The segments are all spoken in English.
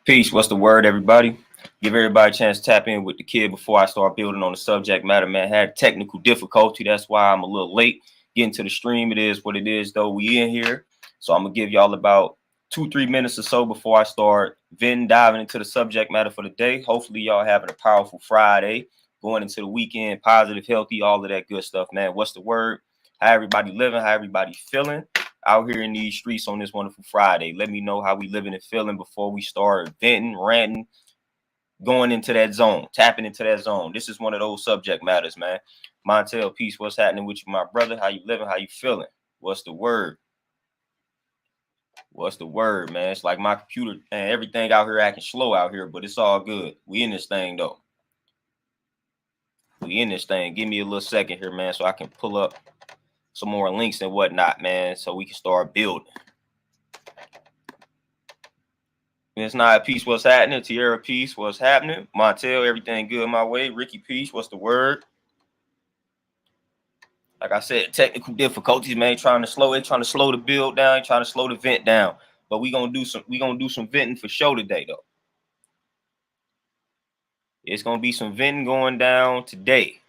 Peace. What's the word, everybody? Give everybody a chance to tap in with the kid before I start building on the subject matter, man. Had technical difficulty. That's why I'm a little late getting to the stream. It is what it is, though. We in here. So I'm going to give y'all about 2-3 minutes or so before I start diving into the subject matter for the day. Hopefully, y'all having a powerful Friday, going into the weekend, positive, healthy, all of that good stuff, man. What's the word? How everybody living? How everybody feeling out here in these streets on this wonderful Friday? Let me know how we living and feeling before we start venting, ranting, going into that zone, tapping into that zone. This is one of those subject matters, man. Montel, peace. What's happening with you, my brother? How you living? How you feeling? What's the word? What's the word, man? It's like my computer and everything out here acting slow out here, but it's all good. We in this thing, though. We in this thing. Give me a little second here, man, so I can pull up some more links and whatnot, man, so we can start building. It's not peace. What's happening? Tierra, peace. What's happening? Montel, everything good my way. Ricky, peace. What's the word? Like I said, technical difficulties, man. Trying to slow the build down, trying to slow the vent down. But we gonna do some venting for show today, though. It's gonna be some venting going down today.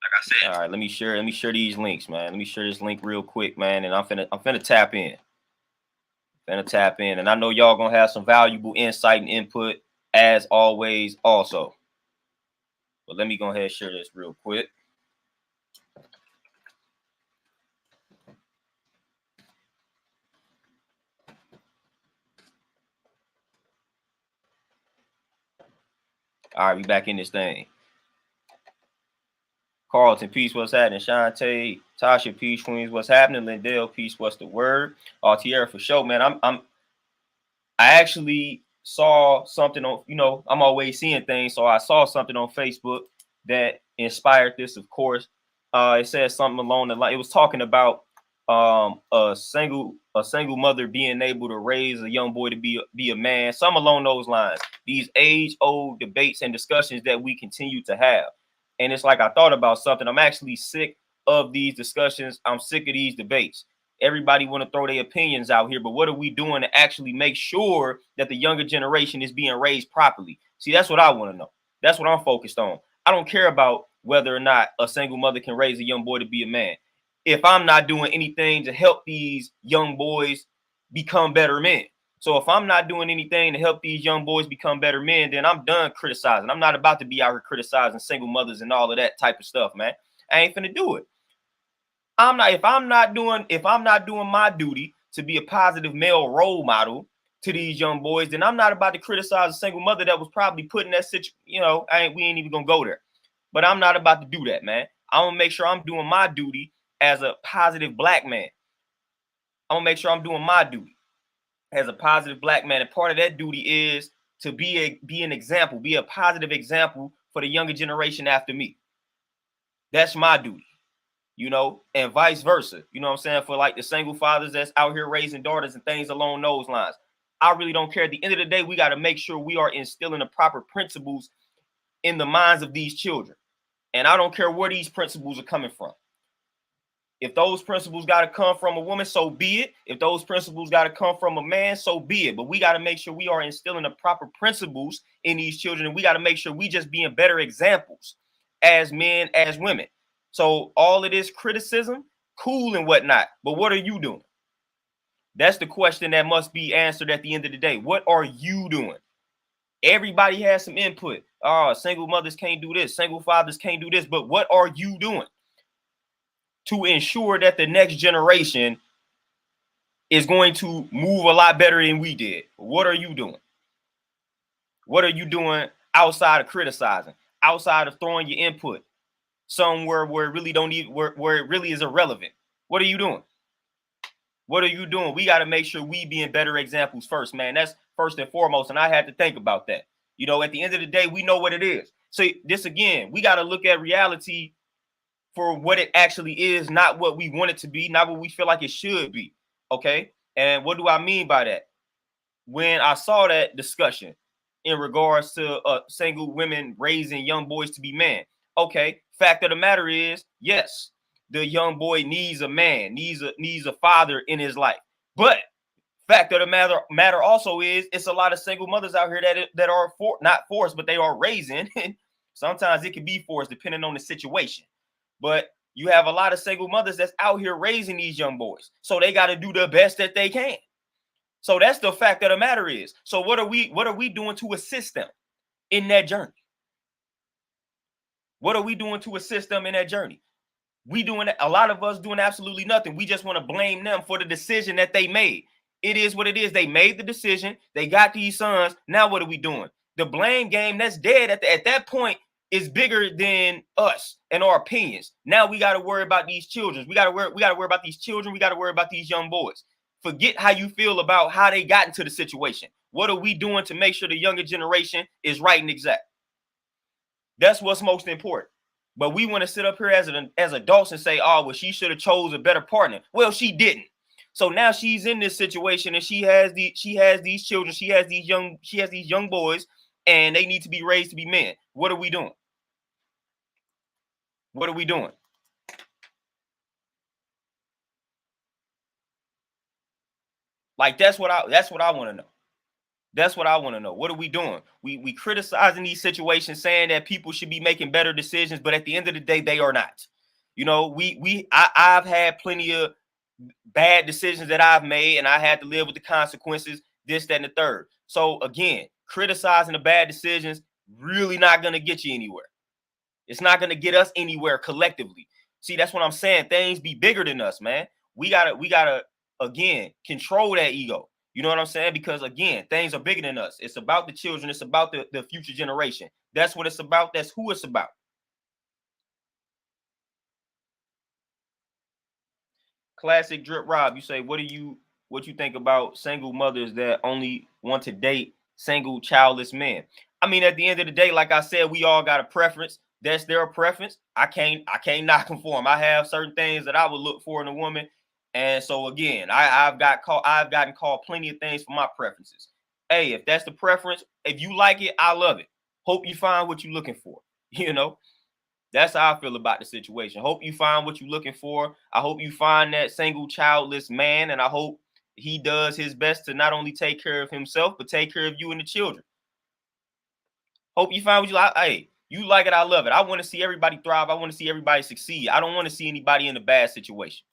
Like I said. All right, let me share these links, man. Let me share this link real quick, man. And I'm finna tap in. And I know y'all gonna have some valuable insight and input as always also. But let me go ahead and share this real quick. All right, we back in this thing. Carlton, peace, what's happening? Shantae, Tasha, peace, Queens, what's happening? Lindell, peace, what's the word? Tierra, for sure, man. I actually saw something on, I'm always seeing things. So I saw something on Facebook that inspired this, of course. It says something along the line. It was talking about a single mother being able to raise a young boy to be a man, some along those lines. These age-old debates and discussions that we continue to have. And it's like I thought about something. I'm actually sick of these discussions. I'm sick of these debates. Everybody want to throw their opinions out here, but what are we doing to actually make sure that the younger generation is being raised properly? See, that's what I want to know. That's what I'm focused on. I don't care about whether or not a single mother can raise a young boy to be a man. If I'm not doing anything to help these young boys become better men. So if I'm not doing anything to help these young boys become better men, then I'm done criticizing. I'm not about to be out here criticizing single mothers and all of that type of stuff, man. I ain't finna do it. If I'm not doing my duty to be a positive male role model to these young boys, then I'm not about to criticize a single mother that was probably put in that situation. We ain't even gonna go there. But I'm not about to do that, man. I'm gonna make sure I'm doing my duty as a positive black man. I'm gonna make sure I'm doing my duty as a positive black man. And part of that duty is to be an example, be a positive example for the younger generation after me. That's my duty. And vice versa. You know what I'm saying? For like the single fathers that's out here raising daughters and things along those lines. I really don't care. At the end of the day, we got to make sure we are instilling the proper principles in the minds of these children. And I don't care where these principles are coming from. If those principles got to come from a woman, so be it. If those principles got to come from a man, so be it. But we got to make sure we are instilling the proper principles in these children. And we got to make sure we just being better examples as men, as women. So all of this criticism, cool and whatnot. But what are you doing? That's the question that must be answered at the end of the day. What are you doing? Everybody has some input. Single mothers can't do this. Single fathers can't do this. But what are you doing to ensure that the next generation is going to move a lot better than we did? What are you doing? What are you doing outside of criticizing, outside of throwing your input somewhere where it really where it really is irrelevant? What are you doing? What are you doing? We got to make sure we being better examples first, man. That's first and foremost. And I had to think about that. At the end of the day, we know what it is. So this again, we got to look at reality for what it actually is, not what we want it to be, not what we feel like it should be. Okay. And what do I mean by that? When I saw that discussion in regards to single women raising young boys to be men. Okay. Fact of the matter is, yes, the young boy needs a man, needs a father in his life. But Fact of the matter also is it's a lot of single mothers out here that are not forced, but they are raising. Sometimes it can be forced depending on the situation. But you have a lot of single mothers that's out here raising these young boys. So they got to do the best that they can. So that's the fact of the matter is. So what are we doing to assist them in that journey? What are we doing to assist them in that journey? A lot of us doing absolutely nothing. We just want to blame them for the decision that they made. It is what it is. They made the decision. They got these sons. Now what are we doing? The blame game that's dead at that point is bigger than us and our opinions. Now we got to worry about these children. We got to worry about these children. We got to worry about these young boys. Forget how you feel about how they got into the situation. What are we doing to make sure the younger generation is right and exact? That's what's most important. But we want to sit up here as adults and say, oh, well, she should have chose a better partner. Well, she didn't. So now she's in this situation and she has these children, she has these young boys, and they need to be raised to be men. What are we doing? What are we doing? Like that's what I want to know. That's what I want to know. What are we doing? We criticizing these situations, saying that people should be making better decisions, but at the end of the day, they are not. You know, I've had plenty of bad decisions that I've made, and I had to live with the consequences, this, that, and the third. So again, criticizing the bad decisions really not going to get you anywhere. It's not going to get us anywhere collectively. See, that's what I'm saying. Things be bigger than us, man. We gotta again control that ego. You know what I'm saying? Because again, things are bigger than us. It's about the children. It's about the future generation. That's what it's about. That's who it's about. Classic Drip Rob, you say, what you think about single mothers that only want to date single childless men? I mean, at the end of the day, like I said, we all got a preference. That's their preference. I can't knock them for them. I have certain things that I would look for in a woman. And so again, I've gotten called plenty of things for my preferences. Hey, if that's the preference, if you like it, I love it. Hope you find what you're looking for. You know, that's how I feel about the situation. Hope you find what you're looking for. I hope you find that single childless man, and I hope he does his best to not only take care of himself, but take care of you and the children. Hope you find what you like. Hey, you like it, I love it. I want to see everybody thrive. I want to see everybody succeed. I don't want to see anybody in a bad situation.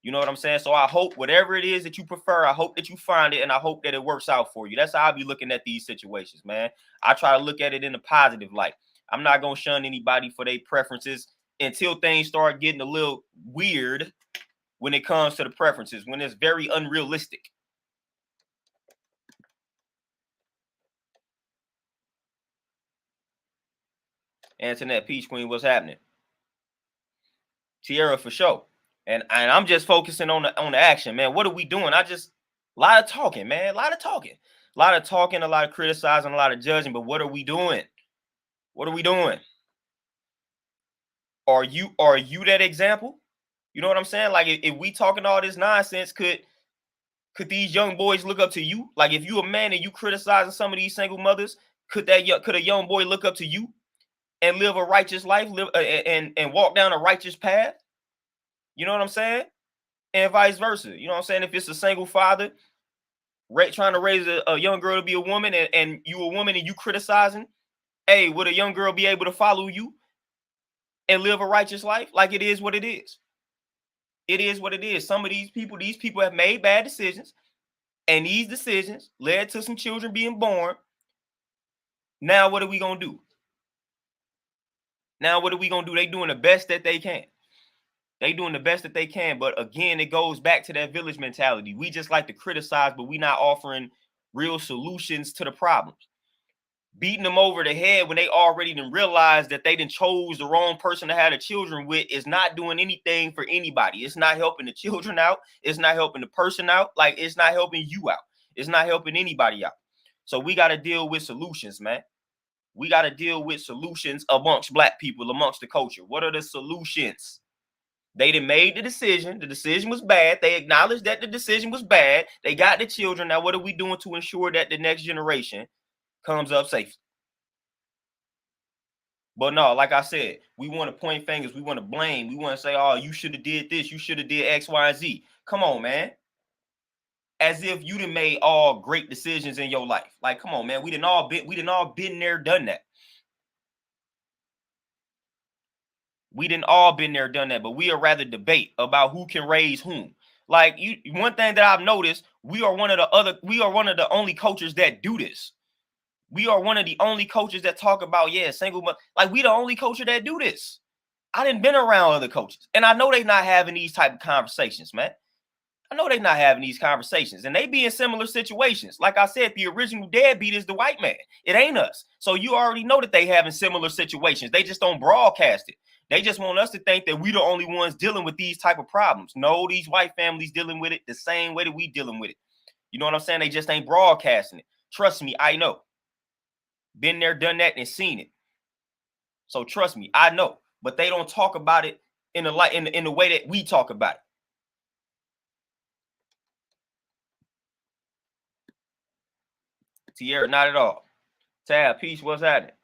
You know what I'm saying? So I hope whatever it is that you prefer, I hope that you find it, and I hope that it works out for you. That's how I be looking at these situations, man. I try to look at it in a positive light. I'm not going to shun anybody for their preferences until things start getting a little weird when it comes to the preferences, when it's very unrealistic. Antoinette, Peach Queen, what's happening? Tierra, for sure. And I'm just focusing on the action, man. What are we doing? A lot of talking, man. A lot of talking, a lot of criticizing, a lot of judging. But what are we doing? What are we doing? Are you that example? You know what I'm saying? Like if we talking all this nonsense, could these young boys look up to you? Like if you a man and you criticizing some of these single mothers, could a young boy look up to you and live a righteous life, and walk down a righteous path? You know what I'm saying? And vice versa. You know what I'm saying? If it's a single father trying to raise a young girl to be a woman, and you a woman and you criticizing, hey, would a young girl be able to follow you and live a righteous life? Like it is what it is. It is what it is. Some of these people have made bad decisions, and these decisions led to some children being born. Now what are we gonna do? They doing the best that they can. They doing the best that they can. But again, it goes back to that village mentality. We just like to criticize, but we not offering real solutions to the problems. Beating them over the head when they already done realized that they done chose the wrong person to have the children with is not doing anything for anybody. It's not helping the children out. It's not helping the person out. Like it's not helping you out. It's not helping anybody out. So we got to deal with solutions, man. We got to deal with solutions amongst Black people, amongst the culture. What are the solutions? They done made the decision. The decision was bad. They acknowledged that the decision was bad. They got the children. Now, what are we doing to ensure that the next generation comes up safe? But no, like I said, we want to point fingers. We want to blame. We want to say, oh, you should have did this. You should have did X, Y, and Z. Come on, man. as if you done made all great decisions in your life. Like, come on, man. We didn't all been there, done that. We didn't all been there, done that, but we are rather debate about who can raise whom. Like, one thing that I've noticed, we are one of the only cultures that do this. We are one of the only cultures that talk about, yeah, single mother. Like, we the only culture that do this. I didn't been around other cultures, and I know they not having these type of conversations, man. I know they not having these conversations, and they be in similar situations. Like I said, the original deadbeat is the white man. It ain't us. So you already know that they having similar situations. They just don't broadcast it. They just want us to think that we the only ones dealing with these type of problems. No, these white families dealing with it the same way that we dealing with it. You know what I'm saying? They just ain't broadcasting it. Trust me, I know. Been there, done that, and seen it. So trust me, I know. But they don't talk about it in the way that we talk about it. Tierra, not at all. Tab, peace, what's happening?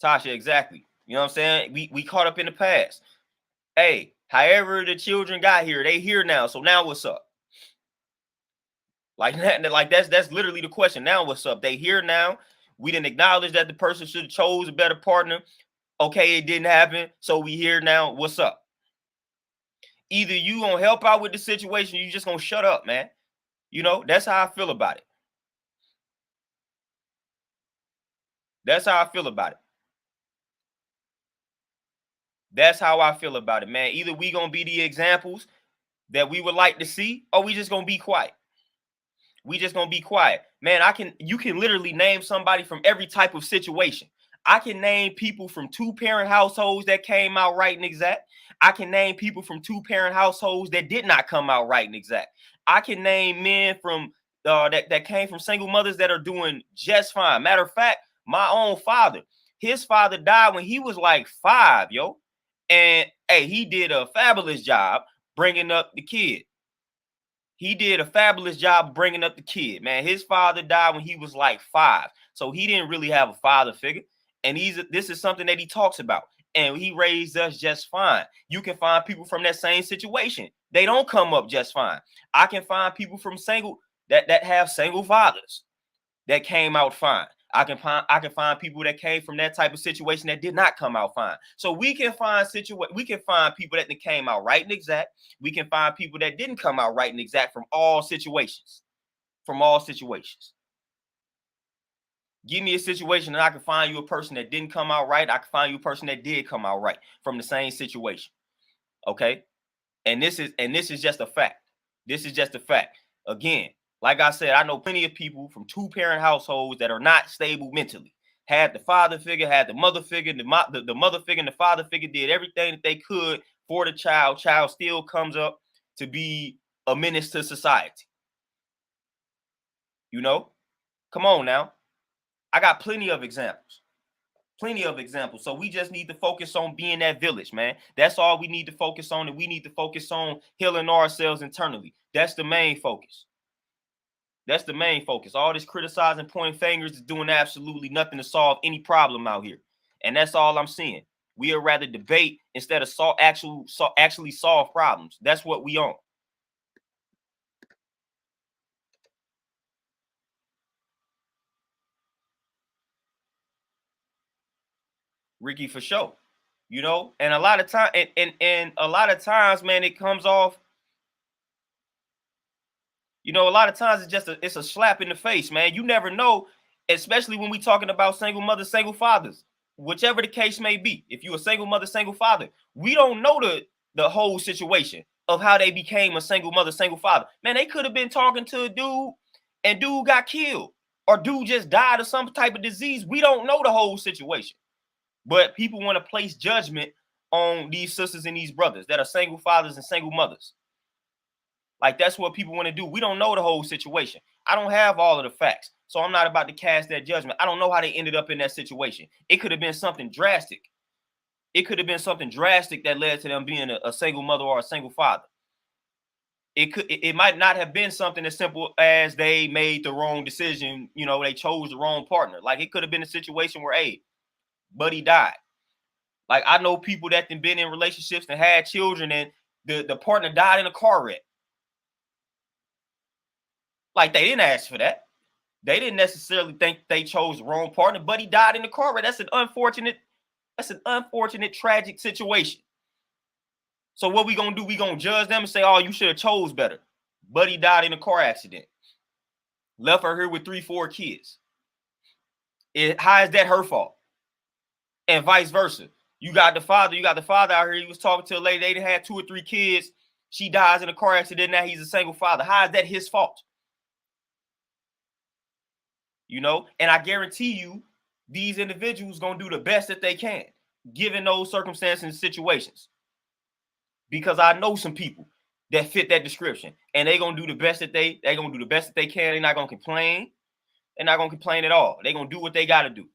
Tasha, exactly. You know what I'm saying? We caught up in the past. Hey, however the children got here, they here now. So now what's up? Like that, that's literally the question. Now what's up? They here now. We didn't acknowledge that the person should have chose a better partner. Okay, it didn't happen. So we here now. What's up? Either you gonna help out with the situation, or you just gonna shut up, man. You know, that's how I feel about it. That's how I feel about it. That's how I feel about it, man. Either we gonna be the examples that we would like to see, or we just gonna be quiet. We just gonna be quiet, man. You can literally name somebody from every type of situation. I can name people from 2-parent households that came out right and exact. I can name people from 2-parent households that did not come out right and exact. I can name men from that came from single mothers that are doing just fine. Matter of fact, my own father, his father died when he was like 5, yo, and hey, he did a fabulous job bringing up the kid. He did a fabulous job bringing up the kid, man. His father died when he was like 5. So he didn't really have a father figure. And this is something that he talks about. And he raised us just fine. You can find people from that same situation. They don't come up just fine. I can find people from that have single fathers that came out fine. I can find people that came from that type of situation that did not come out fine. So we can find people that came out right and exact. We can find people that didn't come out right and exact from all situations. From all situations. Give me a situation and I can find you a person that didn't come out right. I can find you a person that did come out right from the same situation. Okay? And this is just a fact. This is just a fact. Again, like I said, I know plenty of people from 2-parent households that are not stable mentally. Had the father figure, had the mother figure, the mother figure and the father figure did everything that they could for the child. Child still comes up to be a menace to society. You know? Come on now. I got plenty of examples. Plenty of examples. So we just need to focus on being that village, man. That's all we need to focus on. And we need to focus on healing ourselves internally. That's the main focus. That's the main focus. All this criticizing, pointing fingers is doing absolutely nothing to solve any problem out here. And that's all I'm seeing. We are rather debate instead of actually solve problems. That's what we on. Ricky, for sure. You know, and a lot of time and a lot of times, man, it comes off. You know, a lot of times it's a slap in the face, man. You never know, especially when we talking about single mothers, single fathers, whichever the case may be. If you're a single mother, single father, we don't know the whole situation of how they became a single mother, single father. Man, they could have been talking to a dude and dude got killed or dude just died of some type of disease. We don't know the whole situation. But people want to place judgment on these sisters and these brothers that are single fathers and single mothers. Like, that's what people want to do. We don't know the whole situation. I don't have all of the facts. So I'm not about to cast that judgment. I don't know how they ended up in that situation. It could have been something drastic. It could have been something drastic that led to them being a single mother or a single father. It might not have been something as simple as they made the wrong decision. You know, they chose the wrong partner. Like, it could have been a situation where, hey, buddy died. Like, I know people that have been in relationships and had children, and the partner died in a car wreck. Like, they didn't ask for that. They didn't necessarily think they chose the wrong partner, but he died in the car wreck. That's an unfortunate, tragic situation. So what we gonna do? We gonna judge them and say, oh, you should have chose better. But he died in a car accident. Left her here with 3-4 kids. How is that her fault? And vice versa. You got the father out here. He was talking to a lady. They had 2 or 3 kids. She dies in a car accident. Now he's a single father. How is that his fault? You know, and I guarantee you, these individuals gonna do the best that they can, given those circumstances and situations. Because I know some people that fit that description, and they're gonna do the best that they can. They're not gonna complain. They're not gonna complain at all. They're gonna do what they gotta do.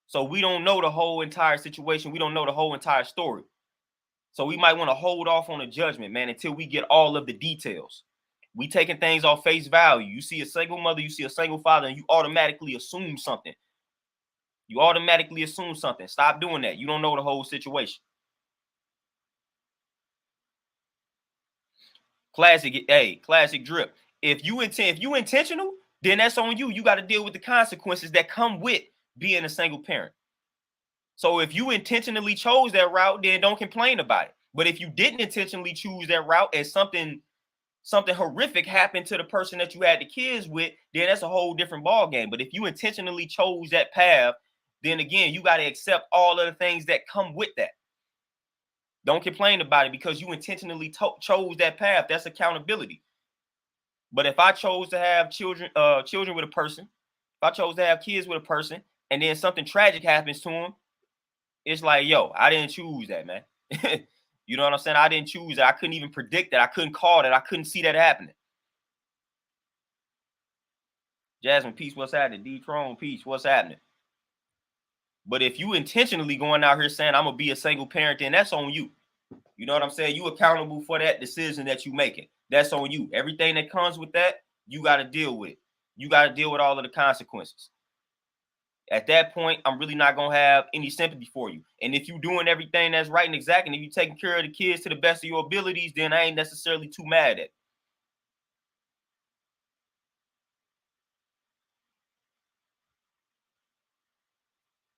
So we don't know the whole entire situation. We don't know the whole entire story. So we might want to hold off on a judgment, man, until we get all of the details. We taking things off face value. You see a single mother, you see a single father, and you automatically assume something. Stop doing that. You don't know the whole situation. Classic drip. If you intentional, then that's on you. You got to deal with the consequences that come with being a single parent. So if you intentionally chose that route, then don't complain about it. But if you didn't intentionally choose that route and something horrific happened to the person that you had the kids with, then that's a whole different ball game. But if you intentionally chose that path, then again, you got to accept all of the things that come with that. Don't complain about it because you intentionally chose that path. That's accountability. But if I chose to have children with a person, if I chose to have kids with a person, and then something tragic happens to them, it's like, yo, I didn't choose that, man. You know what I'm saying? I didn't choose that. I couldn't even predict that. I couldn't call that. I couldn't see that happening. Jasmine, peace, what's happening? D-Tron, peace, what's happening? But if you intentionally going out here saying I'm going to be a single parent, then that's on you. You know what I'm saying? You accountable for that decision that you making. That's on you. Everything that comes with that, you got to deal with it. You got to deal with all of the consequences. At that point, I'm really not going to have any sympathy for you. And if you're doing everything that's right and exact, and if you're taking care of the kids to the best of your abilities, then I ain't necessarily too mad at it.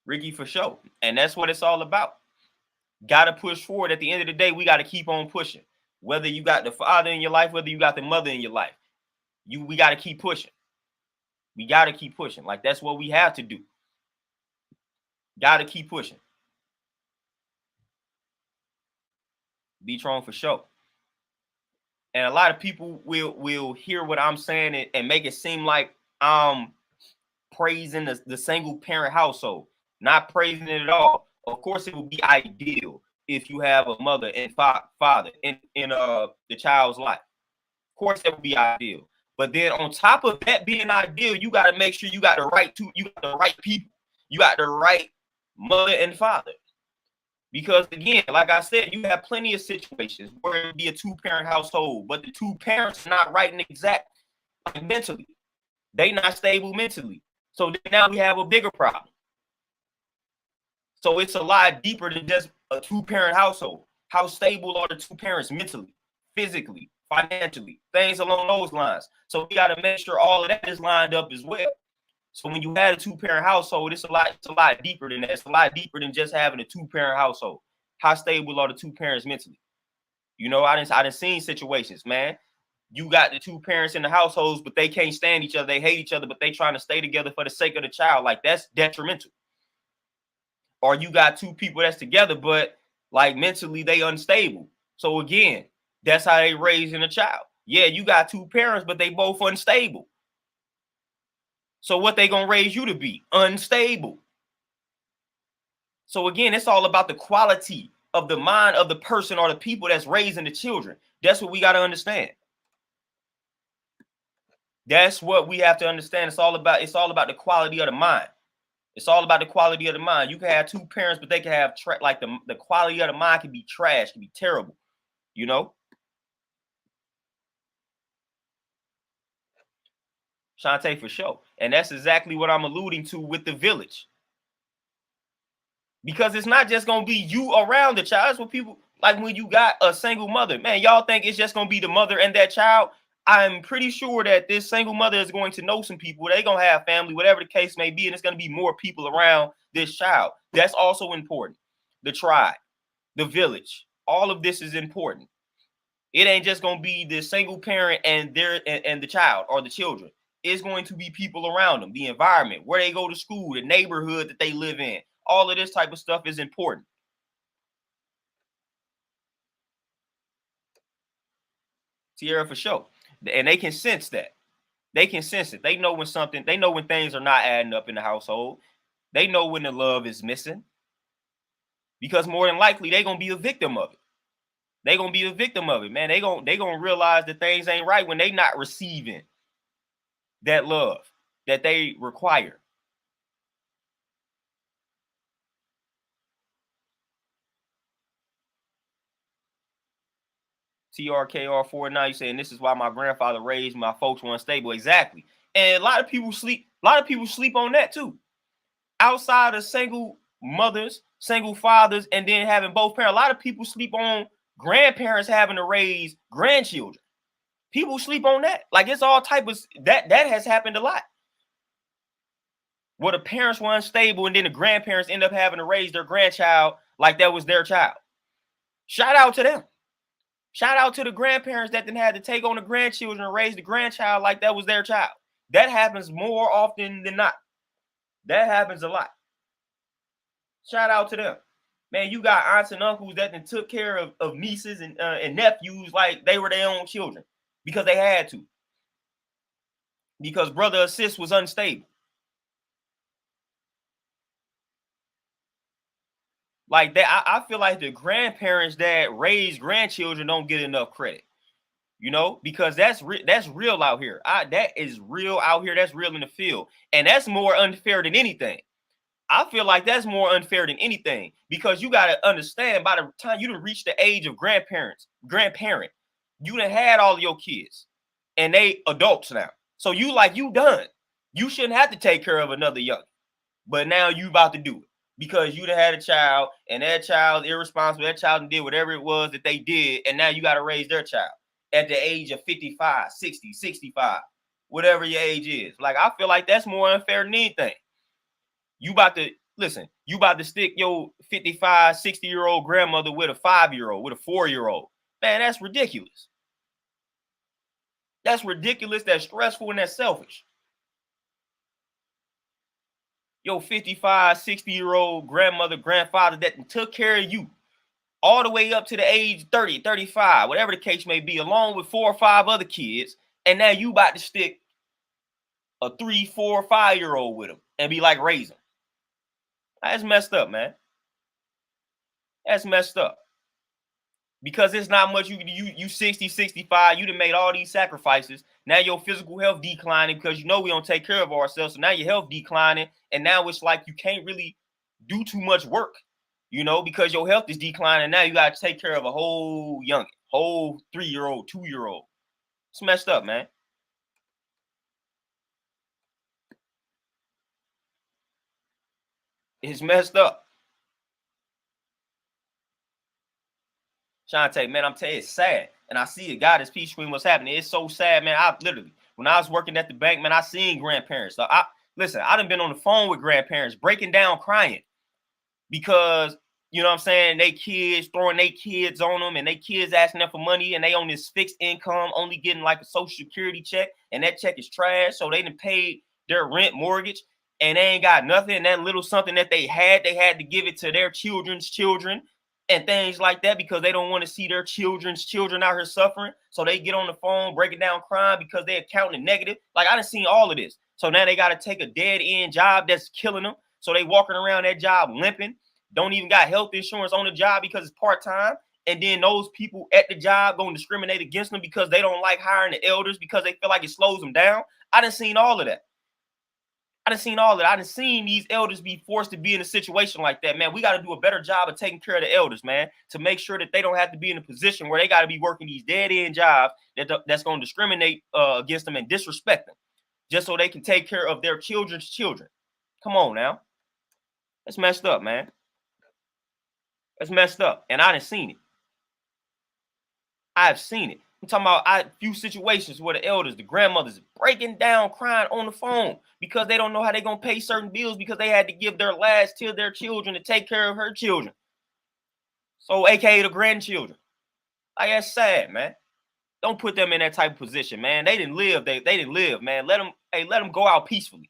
Ricky, for sure. And that's what it's all about. Got to push forward. At the end of the day, we got to keep on pushing. Whether you got the father in your life, whether you got the mother in your life, we got to keep pushing. We got to keep pushing. Like, that's what we have to do. Got to keep pushing. D-Tron for sure. And a lot of people will hear what I'm saying and make it seem like I'm praising the single parent household. Not praising it at all. Of course, it would be ideal if you have a mother and father in the child's life. Of course, that would be ideal. But then on top of that being ideal, you got to make sure you got the right people. You got the right mother and father. Because again, like I said, you have plenty of situations where it would be a 2-parent household, but the 2 parents are not right and exact mentally. They not stable mentally. So now we have a bigger problem. So it's a lot deeper than just a 2-parent household. How stable are the 2 parents mentally, physically, financially, things along those lines. So we got to make sure all of that is lined up as well. So when you had a 2-parent household, it's a lot deeper than that. It's a lot deeper than just having a 2-parent household. How stable are the 2 parents mentally? You know, I done seen situations, man. You got the 2 parents in the households, but they can't stand each other. They hate each other, but they trying to stay together for the sake of the child. Like, that's detrimental. Or you got 2 people that's together, but like mentally they unstable. So again, that's how they raising a child. Yeah, you got 2 parents, but they both unstable. So what they gonna raise you to be? Unstable. So again, it's all about the quality of the mind of the person or the people that's raising the children. That's what we got to understand. That's what we have to understand. It's all about the quality of the mind. It's all about the quality of the mind. You can have 2 parents, but they can have like the quality of the mind can be trash, can be terrible, you know. Shantae, for sure. And that's exactly what I'm alluding to with the village. Because it's not just going to be you around the child. That's what people, Like when you got a single mother, man, y'all think it's just gonna be the mother and that child? I'm pretty sure that this single mother is going to know some people. They're gonna have family, whatever the case may be, and it's gonna be more people around this child. That's also important. The tribe, the village, all of this is important. It ain't just gonna be the single parent and and the child or the children. It's going to be people around them, the environment, where they go to school, the neighborhood that they live in. All of this type of stuff is important. Tierra, for sure. And they can sense that. They can sense it. They know when something, they know when things are not adding up in the household. They know when the love is missing. Because more than likely, they're gonna be a victim of it. They're gonna be a victim of it, man. They gonna realize that things ain't right when they not receiving that love that they require. TRKR49 saying this is why my grandfather raised my folks were unstable. Exactly. And a lot of people sleep on that too. Outside of single mothers, single fathers, and then having both parents, a lot of people sleep on grandparents having to raise grandchildren. People sleep on that. Like it's all type of that has happened a lot. Where the parents were unstable and then the grandparents end up having to raise their grandchild like that was their child. Shout out to them. Shout out to the grandparents that then had to take on the grandchildren and raise the grandchild like that was their child. That happens more often than not. That happens a lot. Shout out to them. Man, you got aunts and uncles that then took care of nieces and nephews like they were their own children because they had to. Because brother or sis was unstable. Like that, I feel like the grandparents that raise grandchildren don't get enough credit, because that's real out here. That is real out here. That's real in the field, and that's more unfair than anything. I feel like that's more unfair than anything because you got to understand by the time you done reach the age of grandparent, you done had all of your kids, and they adults now. So you done. You shouldn't have to take care of another young, but now you about to do it. Because you done had a child and that child irresponsible, that child did whatever it was that they did, and now you got to raise their child at the age of 55, 60, 65, whatever your age is. Like, I feel like that's more unfair than anything. You about to stick your 55, 60-year-old grandmother with a 5-year-old, with a 4-year-old. Man, that's ridiculous. That's ridiculous, that's stressful, and that's selfish. Your 55, 60-year-old grandmother, grandfather that took care of you all the way up to the age 30, 35, whatever the case may be, along with 4 or 5 other kids, and now you about to stick a 3, 4, 5-year-old with them and be like raising. That's messed up, man. That's messed up. Because it's not much you 60, 65, you done made all these sacrifices. Now your physical health declining because we don't take care of ourselves. So now your health declining, and now it's like you can't really do too much work, because your health is declining. Now you got to take care of a whole 3-year-old, 2-year-old. It's messed up, man. It's messed up. Shantae, man, I'm telling you, it's sad. And I see it. God is peace between what's happening. It's so sad, man. When I was working at the bank, man, I seen grandparents. So I done been on the phone with grandparents breaking down, crying because, you know what I'm saying, they kids throwing their kids on them and they kids asking them for money and they on this fixed income, only getting like a social security check, and that check is trash. So they done paid their rent, mortgage, and they ain't got nothing. And that little something that they had to give it to their children's children and things like that because they don't want to see their children's children out here suffering. So they get on the phone breaking down crime because they're counting negative. Like, I done seen all of this. So now they got to take a dead end job that's killing them. So they walking around that job limping, don't even got health insurance on the job because it's part-time. And then those people at the job going to discriminate against them because they don't like hiring the elders because they feel like it slows them down. I done seen all of that. I done seen these elders be forced to be in a situation like that, man. We got to do a better job of taking care of the elders, man, to make sure that they don't have to be in a position where they got to be working these dead-end jobs that's going to discriminate against them and disrespect them just so they can take care of their children's children. Come on now. That's messed up, man. That's messed up. And I done seen it. I've seen it. I'm talking about a few situations where the elders, the grandmothers, breaking down, crying on the phone because they don't know how they're going to pay certain bills because they had to give their last to their children to take care of her children. So, aka the grandchildren. Like, that's sad, man. Don't put them in that type of position, man. They didn't live. They didn't live, man. Let them go out peacefully.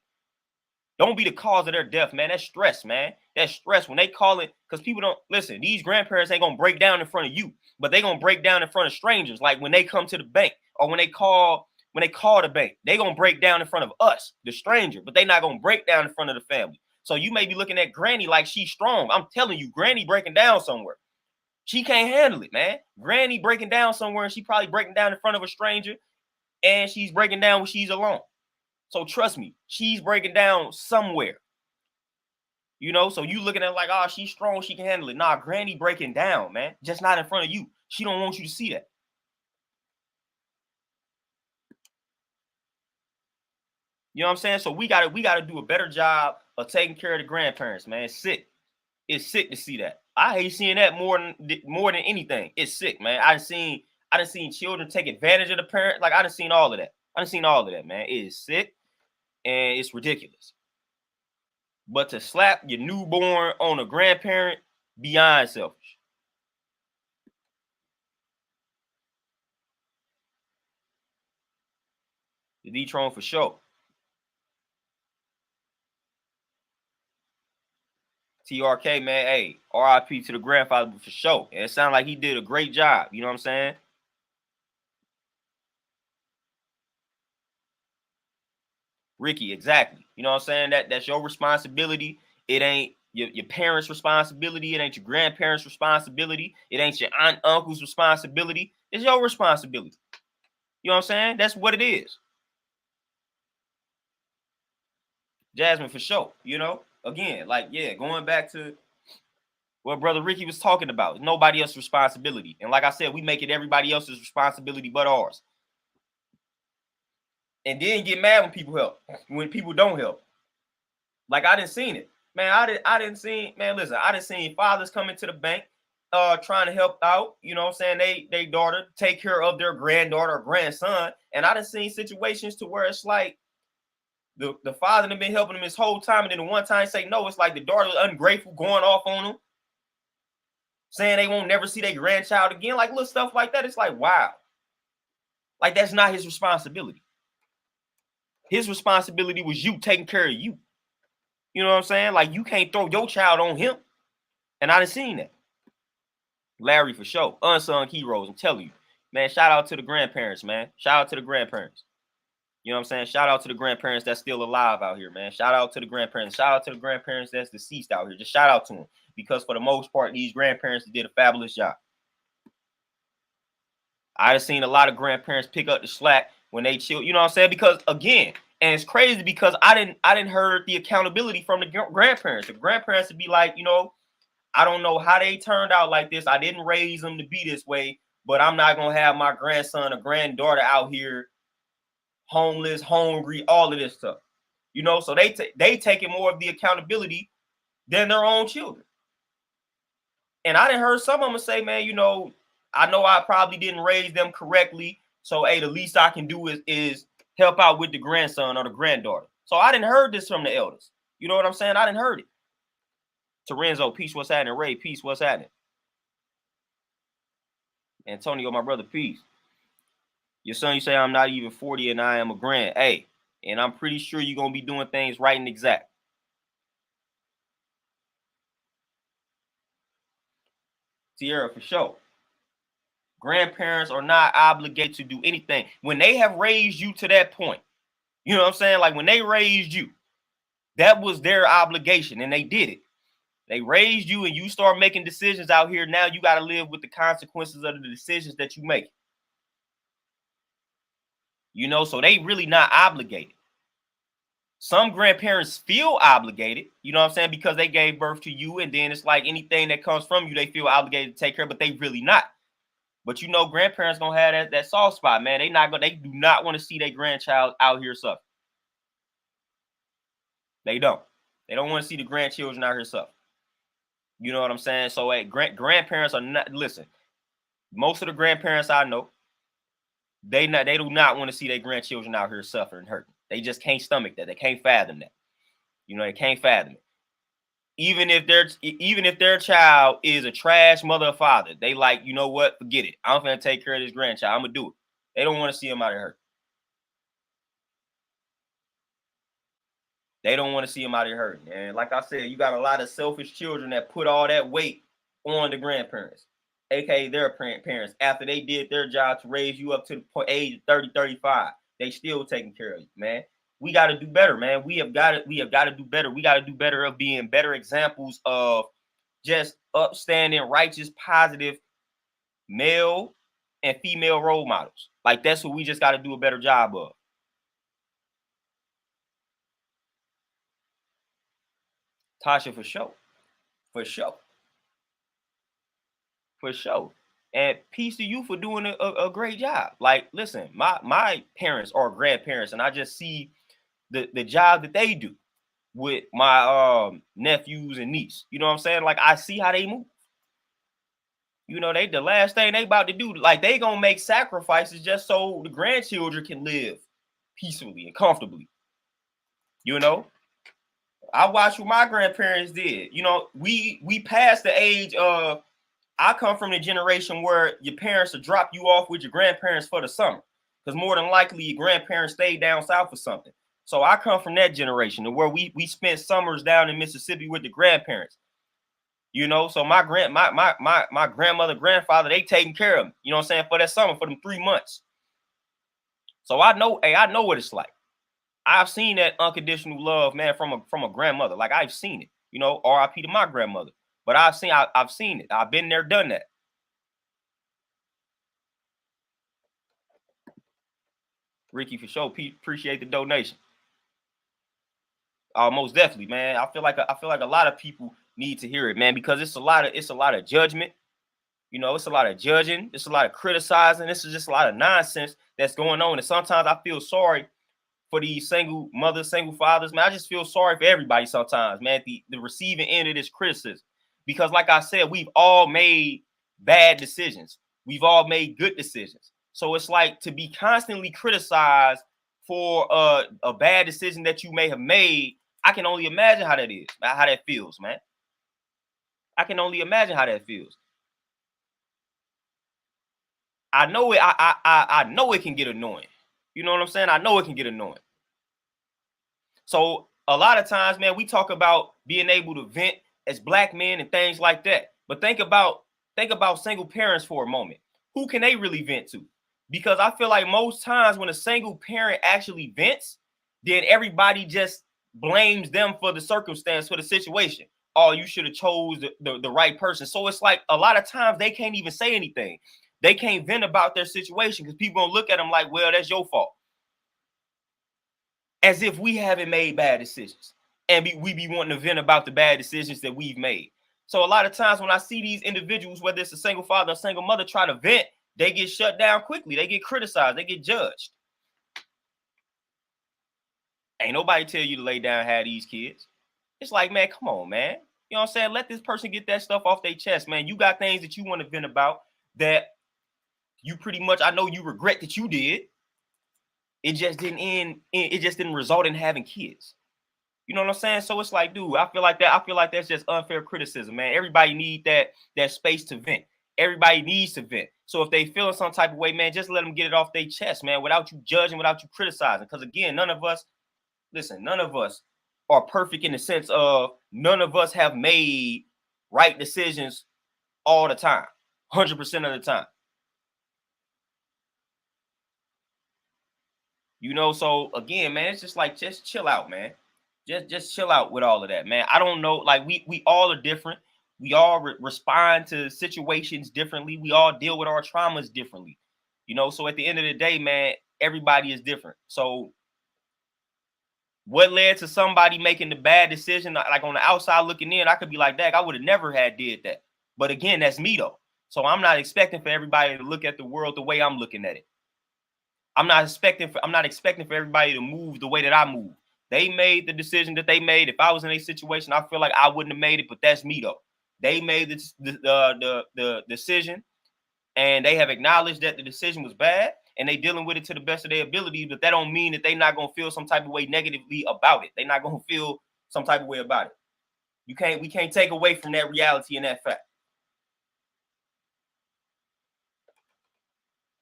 Don't be the cause of their death, man. That's stress, man. That's stress when they call it, because people don't listen. These grandparents ain't gonna break down in front of you, but they gonna break down in front of strangers. Like when they come to the bank or when they call the bank, they gonna break down in front of us, the stranger, but they not gonna break down in front of the family. So you may be looking at Granny like she's strong. I'm telling you, Granny breaking down somewhere. She can't handle it, man. Granny breaking down somewhere, and she probably breaking down in front of a stranger, and she's breaking down when she's alone. So trust me, she's breaking down somewhere. You know, so you looking at it like, oh, she's strong, she can handle it. Nah, Granny breaking down, man. Just not in front of you. She don't want you to see that. You know what I'm saying? So we gotta do a better job of taking care of the grandparents, man. It's sick. It's sick to see that. I hate seeing that more than anything. It's sick, man. I done seen children take advantage of the parent. Like I done seen all of that. I done seen all of that, man. It is sick and it's ridiculous. But to slap your newborn on a grandparent, beyond selfish. The D-Tron for sure. TRK, man, hey, RIP to the grandfather for sure. And it sounded like he did a great job. You know what I'm saying? Ricky, exactly. You know what I'm saying? That's your responsibility. It ain't your parents' responsibility. It ain't your grandparents' responsibility. It ain't your aunt, uncle's responsibility. It's your responsibility. You know what I'm saying? That's what it is. Jasmine, for sure. You know, again, like, yeah, going back to what Brother Ricky was talking about. Nobody else's responsibility. And like I said, we make it everybody else's responsibility but ours. And then get mad when people help, when people don't help. Like I didn't seen it. Man, I didn't see, man, listen, I didn't see fathers come into the bank trying to help out, you know what I'm saying, they daughter take care of their granddaughter or grandson. And I done seen situations to where it's like the father had been helping him this whole time, and then the one time say no, it's like the daughter was ungrateful, going off on him, saying they won't never see their grandchild again, like little stuff like that. It's like, wow. Like that's not his responsibility. His responsibility was you taking care of you. You know what I'm saying? Like you can't throw your child on him. And I done seen that. Larry for sure. Unsung heroes, I'm telling you. Man, shout out to the grandparents, man. Shout out to the grandparents. You know what I'm saying? Shout out to the grandparents that's still alive out here, man. Shout out to the grandparents. Shout out to the grandparents that's deceased out here. Just shout out to them. Because for the most part, these grandparents did a fabulous job. I've seen a lot of grandparents pick up the slack when they chill. You know what I'm saying? Because again, and it's crazy because I didn't heard the accountability from the grandparents. The grandparents would be like, you know, I don't know how they turned out like this. I didn't raise them to be this way, but I'm not gonna have my grandson or granddaughter out here homeless, hungry, all of this stuff. You know, so they taking more of the accountability than their own children. And I didn't heard some of them say, man, you know I probably didn't raise them correctly. So hey, the least I can do is help out with the grandson or the granddaughter. So I didn't heard this from the elders. You know what I'm saying? I didn't heard it. Terenzo, peace, what's happening? Ray, peace, what's happening? Antonio, my brother, peace. Your son, you say I'm not even 40 and I am a grand. Hey, and I'm pretty sure you're going to be doing things right and exact. Sierra, for sure. Grandparents are not obligated to do anything. When they have raised you to that point, you know what I'm saying? Like when they raised you, that was their obligation and they did it. They raised you and you start making decisions out here. Now you got to live with the consequences of the decisions that you make. You know, so they really not obligated. Some grandparents feel obligated, you know what I'm saying, because they gave birth to you, and then it's like anything that comes from you, they feel obligated to take care of, but they really not. But you know, grandparents gonna have that soft spot, man. They do not want to see their grandchild out here suffering. They don't. They don't want to see the grandchildren out here suffering. You know what I'm saying? So hey, grandparents are not, listen, Most of the grandparents I know, they do not want to see their grandchildren out here suffering and hurting. They just can't stomach that. They can't fathom that. They can't fathom it. Even if their child is a trash mother or father, they like, you know what? Forget it. I'm gonna take care of this grandchild. I'm gonna do it. They don't want to see him out here hurt. They don't want to see him out here hurting. And like I said, you got a lot of selfish children that put all that weight on the grandparents, aka their parents, after they did their job to raise you up to the age of 30, 35. They still taking care of you, man. We got to do better, man. We have got to do better. We got to do better of being better examples of just upstanding, righteous, positive male and female role models. Like that's what we just got to do a better job of. Tasha, for sure. For sure. For sure. And peace to you for doing a great job. Like, listen, my parents are grandparents, and I just see the job that they do with my nephews and niece. You know what I'm saying? Like, I see how they move. They the last thing they about to do, like they gonna make sacrifices just so the grandchildren can live peacefully and comfortably. I watched what my grandparents did. We passed the age of. I come from the generation where your parents will drop you off with your grandparents for the summer, because more than likely your grandparents stayed down south or something. So I come from that generation where we spent summers down in Mississippi with the grandparents. So my grandmother, grandfather, they taking care of them, you know what I'm saying, for that summer, for them 3 months. So I know what it's like. I've seen that unconditional love, man, from a grandmother. Like I've seen it, RIP to my grandmother. But I've seen it. I've been there, done that. Ricky, for sure. Appreciate the donation. Most definitely, man. I feel like a lot of people need to hear it, man, because it's a lot of judgment. It's a lot of judging. It's a lot of criticizing. This is just a lot of nonsense that's going on. And sometimes I feel sorry for these single mothers, single fathers, man. I just feel sorry for everybody sometimes, man, the receiving end of this criticism. Because like I said, we've all made bad decisions. We've all made good decisions. So it's like to be constantly criticized for a bad decision that you may have made. I can only imagine how that is, how that feels, man. I can only imagine how that feels. I know it. I know it can get annoying. You know what I'm saying? I know it can get annoying. So a lot of times, man, we talk about being able to vent as black men and things like that. But think about single parents for a moment. Who can they really vent to? Because I feel like most times when a single parent actually vents, then everybody just blames them for the circumstance, for the situation. Oh, you should have chose the right person. So it's like a lot of times they can't even say anything. They can't vent about their situation because people gonna look at them like, well, that's your fault. As if we haven't made bad decisions. And we be wanting to vent about the bad decisions that we've made. So a lot of times when I see these individuals, whether it's a single father or single mother, try to vent, they get shut down quickly. They get criticized. They get judged. Ain't nobody tell you to lay down and have these kids. It's like, man, come on, man. You know what I'm saying? Let this person get that stuff off their chest, man. You got things that you want to vent about that you pretty much, I know you regret that you did. It just didn't result in having kids. You know what I'm saying? So it's like, dude, I feel like that's just unfair criticism, man. Everybody need that space to vent. Everybody needs to vent. So if they feel some type of way, man, just let them get it off their chest, man, without you judging, without you criticizing. Because again, none of us are perfect in the sense of none of us have made right decisions all the time, 100% of the time. So again, man, it's just like, just chill out, man. Just chill out with all of that, man. I don't know, like we all are different. We all respond to situations differently. We all deal with our traumas differently. So at the end of the day, man, everybody is different. So what led to somebody making the bad decision, like on the outside looking in, I could be like, dang, I would have never did that. But again, that's me though. So I'm not expecting for everybody to look at the world the way I'm looking at it. I'm not expecting for everybody to move the way that I move. They made the decision that they made. If I was in a situation, I feel like I wouldn't have made it, but that's me though. They made the decision, and they have acknowledged that the decision was bad, and they dealing with it to the best of their ability. But that don't mean that they not gonna feel some type of way negatively about it. They not gonna feel some type of way about it. We can't take away from that reality and that fact.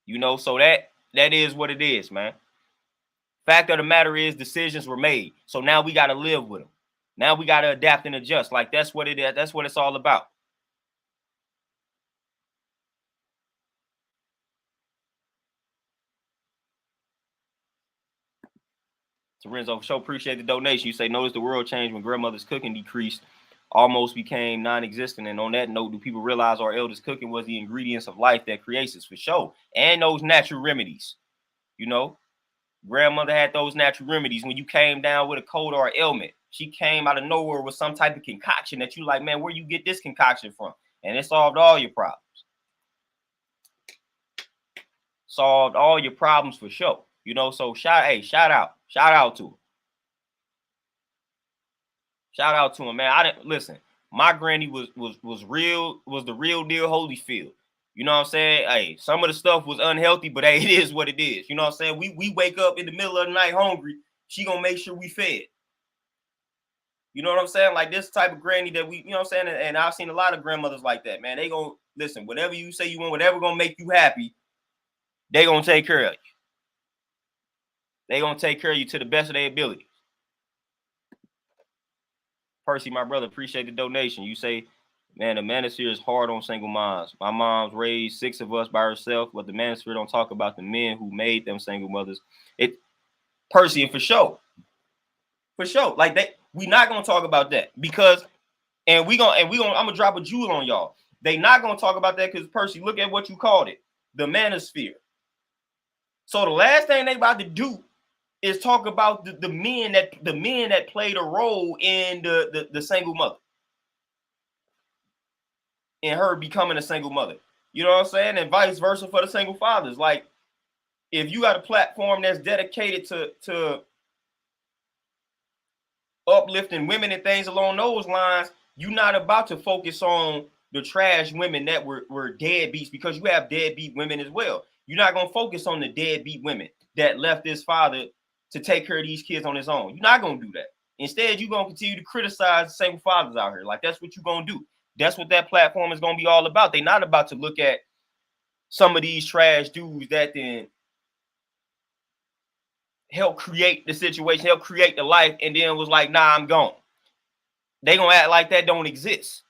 You know, so that is what it is, man. Fact of the matter is, decisions were made. So now we got to live with them. Now we got to adapt and adjust. Like, that's what it is. That's what it's all about. So Renzo, for sure, appreciate the donation. You say, notice the world changed when grandmother's cooking decreased, almost became non-existent. And on that note, do people realize our elders' cooking was the ingredients of life that creates us? For sure. And those natural remedies, you know. Grandmother had those natural remedies. When you came down with a cold or an ailment, she came out of nowhere with some type of concoction that you like, man, where you get this concoction from? And it solved all your problems. Solved all your problems for sure. You know, so shout out to him. Shout out to him, man. I didn't listen. My granny was the real deal Holyfield. You know what I'm saying? Hey, some of the stuff was unhealthy, but hey, it is what it is. You know what I'm saying? We wake up in the middle of the night hungry. She gonna make sure we fed. You know what I'm saying? Like this type of granny that we, you know what I'm saying? And I've seen a lot of grandmothers like that, man. They gonna listen, whatever you say you want, whatever gonna make you happy, they gonna take care of you. They gonna take care of you to the best of their ability. Percy, my brother, appreciate the donation. You say, man, the manosphere is hard on single moms. My mom's raised 6 of us by herself, but the manosphere don't talk about the men who made them single mothers. Percy, and for sure. Like we not gonna talk about that because, I'm gonna drop a jewel on y'all. They not gonna talk about that because Percy, look at what you called it, the manosphere. So the last thing they about to do is talk about the men that played a role in the single mother, in her becoming a single mother. You know what I'm saying? And vice versa for the single fathers. Like, if you got a platform that's dedicated to uplifting women and things along those lines, you're not about to focus on the trash women that were deadbeats, because you have deadbeat women as well. You're not gonna focus on the deadbeat women that left this father to take care of these kids on his own. You're not gonna do that. Instead, you're gonna continue to criticize the single fathers out here. Like, that's what you're gonna do. That's what that platform is gonna be all about. They're not about to look at some of these trash dudes that then help create the situation, help create the life, and then was like, nah, I'm gone. They gonna act like that don't exist.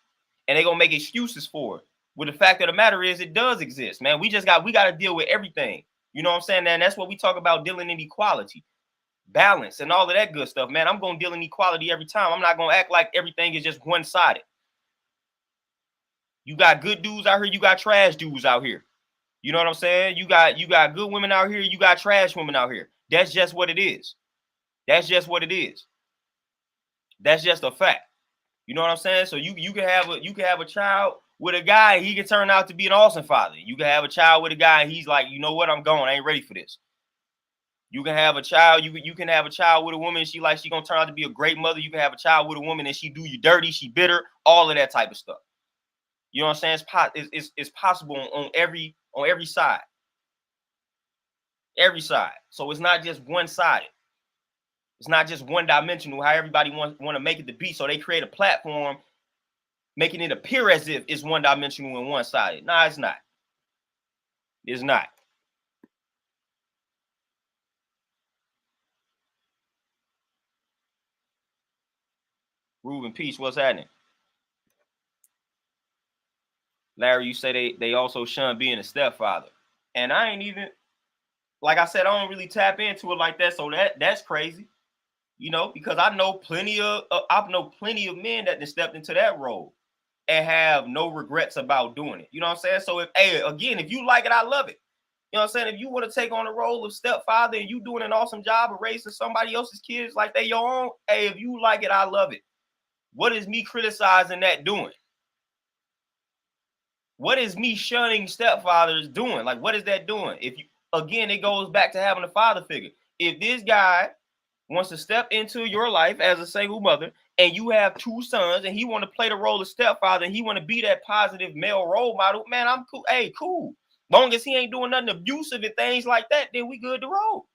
And they gonna make excuses for it. Well, the fact of the matter is, it does exist, man. We got to deal with everything. You know what I'm saying? And that's what we talk about, dealing in equality, balance, and all of that good stuff, man. I'm gonna deal in equality every time. I'm not gonna act like everything is just one-sided. You got good dudes out here, you got trash dudes out here. You know what I'm saying? You got good women out here, you got trash women out here. That's just what it is. That's just what it is. That's just a fact. You know what I'm saying? So you can have a child with a guy, he can turn out to be an awesome father. You can have a child with a guy, and he's like, you know what, I'm going, I ain't ready for this. You can have a child, you can have a child with a woman, she gonna turn out to be a great mother. You can have a child with a woman and she do you dirty, she bitter, all of that type of stuff. You know what I'm saying? It's possible on every side. Every side. So it's not just one-sided. It's not just one-dimensional, how everybody want to make it to be. So they create a platform making it appear as if it's one-dimensional and one-sided. Nah, it's not. It's not. Ruben, peace, what's happening? Larry, you say they also shun being a stepfather. And I ain't even, like I said, I don't really tap into it like that. So that's crazy. You know, because I know plenty of men that stepped into that role and have no regrets about doing it. You know what I'm saying? So if you like it, I love it. You know what I'm saying? If you want to take on the role of stepfather and you doing an awesome job of raising somebody else's kids like they your own, if you like it, I love it. What is me criticizing that doing? What is me shunning stepfathers doing? Like, what is that doing? It goes back to having a father figure. If this guy wants to step into your life as a single mother and you have 2 sons and he want to play the role of stepfather and he want to be that positive male role model, man, I'm cool. Hey, cool. Long as he ain't doing nothing abusive and things like that, then we good to roll.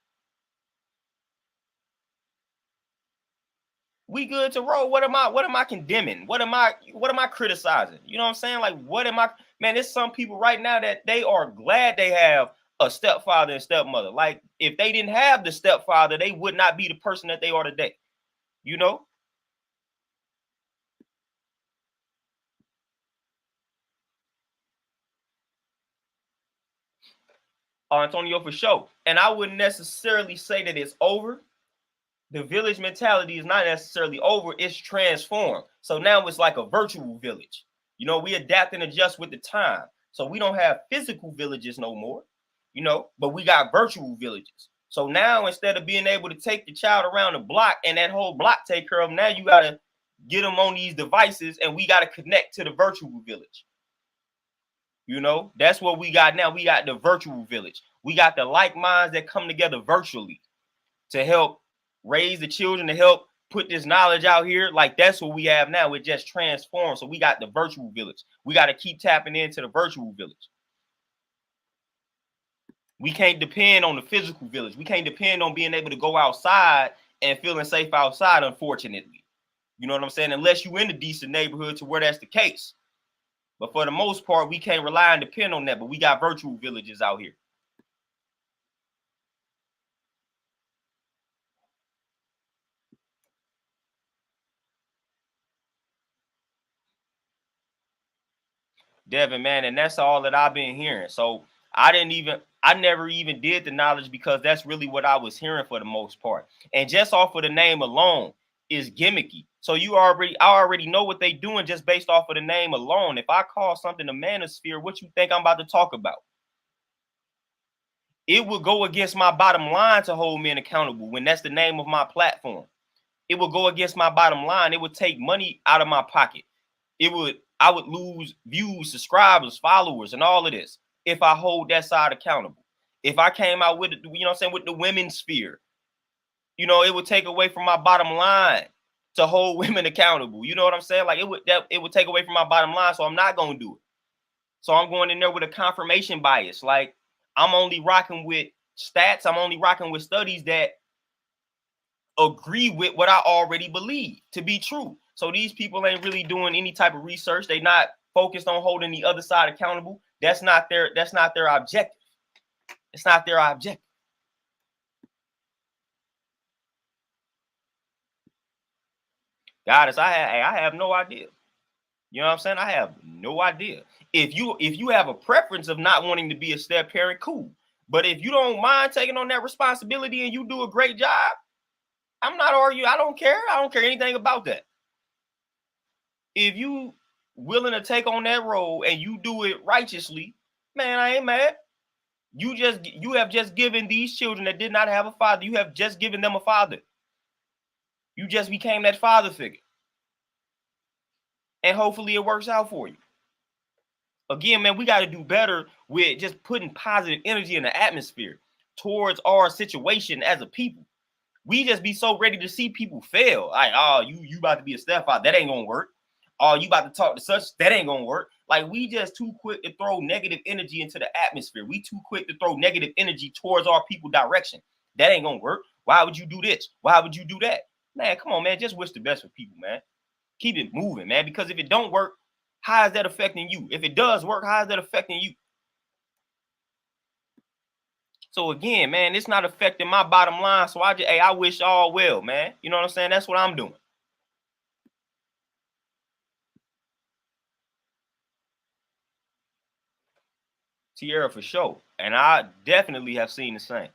We good to roll. What am I condemning? What am I criticizing? You know what I'm saying? Like, what am I, man, there's some people right now that they are glad they have a stepfather and stepmother. Like, if they didn't have the stepfather, they would not be the person that they are today. You know? Antonio, for sure. And I wouldn't necessarily say that it's over. The village mentality is not necessarily over, it's transformed. So now it's like a virtual village. You know, we adapt and adjust with the time. So we don't have physical villages no more, you know, but we got virtual villages. So now instead of being able to take the child around the block and that whole block take care of them, now you got to get them on these devices and we got to connect to the virtual village. You know, that's what we got now. We got the virtual village. We got the like minds that come together virtually to help raise the children, to help put this knowledge out here. Like, that's what we have now. It just transformed. So we got the virtual village. We got to keep tapping into the virtual village. We can't depend on the physical village. We can't depend on being able to go outside and feeling safe outside, unfortunately. You know what I'm saying? Unless you in a decent neighborhood to where that's the case. But for the most part, we can't rely and depend on that. But we got virtual villages out here. Devin, man, and that's all that I've been hearing. So I never even did the knowledge because that's really what I was hearing for the most part. And just off of the name alone is gimmicky. So I already know what they doing just based off of the name alone. If I call something a manosphere, what you think I'm about to talk about? It would go against my bottom line to hold men accountable when that's the name of my platform. It would go against my bottom line. It would take money out of my pocket. I would lose views, subscribers, followers, and all of this if I hold that side accountable. If I came out with, you know what I'm saying, with the women's sphere, you know, it would take away from my bottom line to hold women accountable. You know what I'm saying? Like, it would take away from my bottom line, so I'm not gonna do it. So I'm going in there with a confirmation bias. Like, I'm only rocking with stats, I'm only rocking with studies that agree with what I already believe to be true. So these people ain't really doing any type of research. They not focused on holding the other side accountable. That's not their objective. It's not their objective. Goddess, I have no idea. You know what I'm saying? I have no idea. If you have a preference of not wanting to be a step parent, cool. But if you don't mind taking on that responsibility and you do a great job, I'm not arguing. I don't care. I don't care anything about that. If you willing to take on that role and you do it righteously, man, I ain't mad. You have just given these children that did not have a father, you have just given them a father. You just became that father figure. And hopefully it works out for you. Again, man, we got to do better with just putting positive energy in the atmosphere towards our situation as a people. We just be so ready to see people fail. Like, oh, you about to be a stepfather. That ain't gonna work. Oh, you about to talk to such, that ain't gonna work. Like, we just too quick to throw negative energy into the atmosphere. We too quick to throw negative energy towards our people direction. That ain't gonna work. Why would you do this? Why would you do that? Man, come on, man. Just wish the best for people, man. Keep it moving, man. Because if it don't work, how is that affecting you? If it does work, how is that affecting you? So again, man, it's not affecting my bottom line. So I wish all well, man. You know what I'm saying? That's what I'm doing. Tierra for sure. And I definitely have seen the same.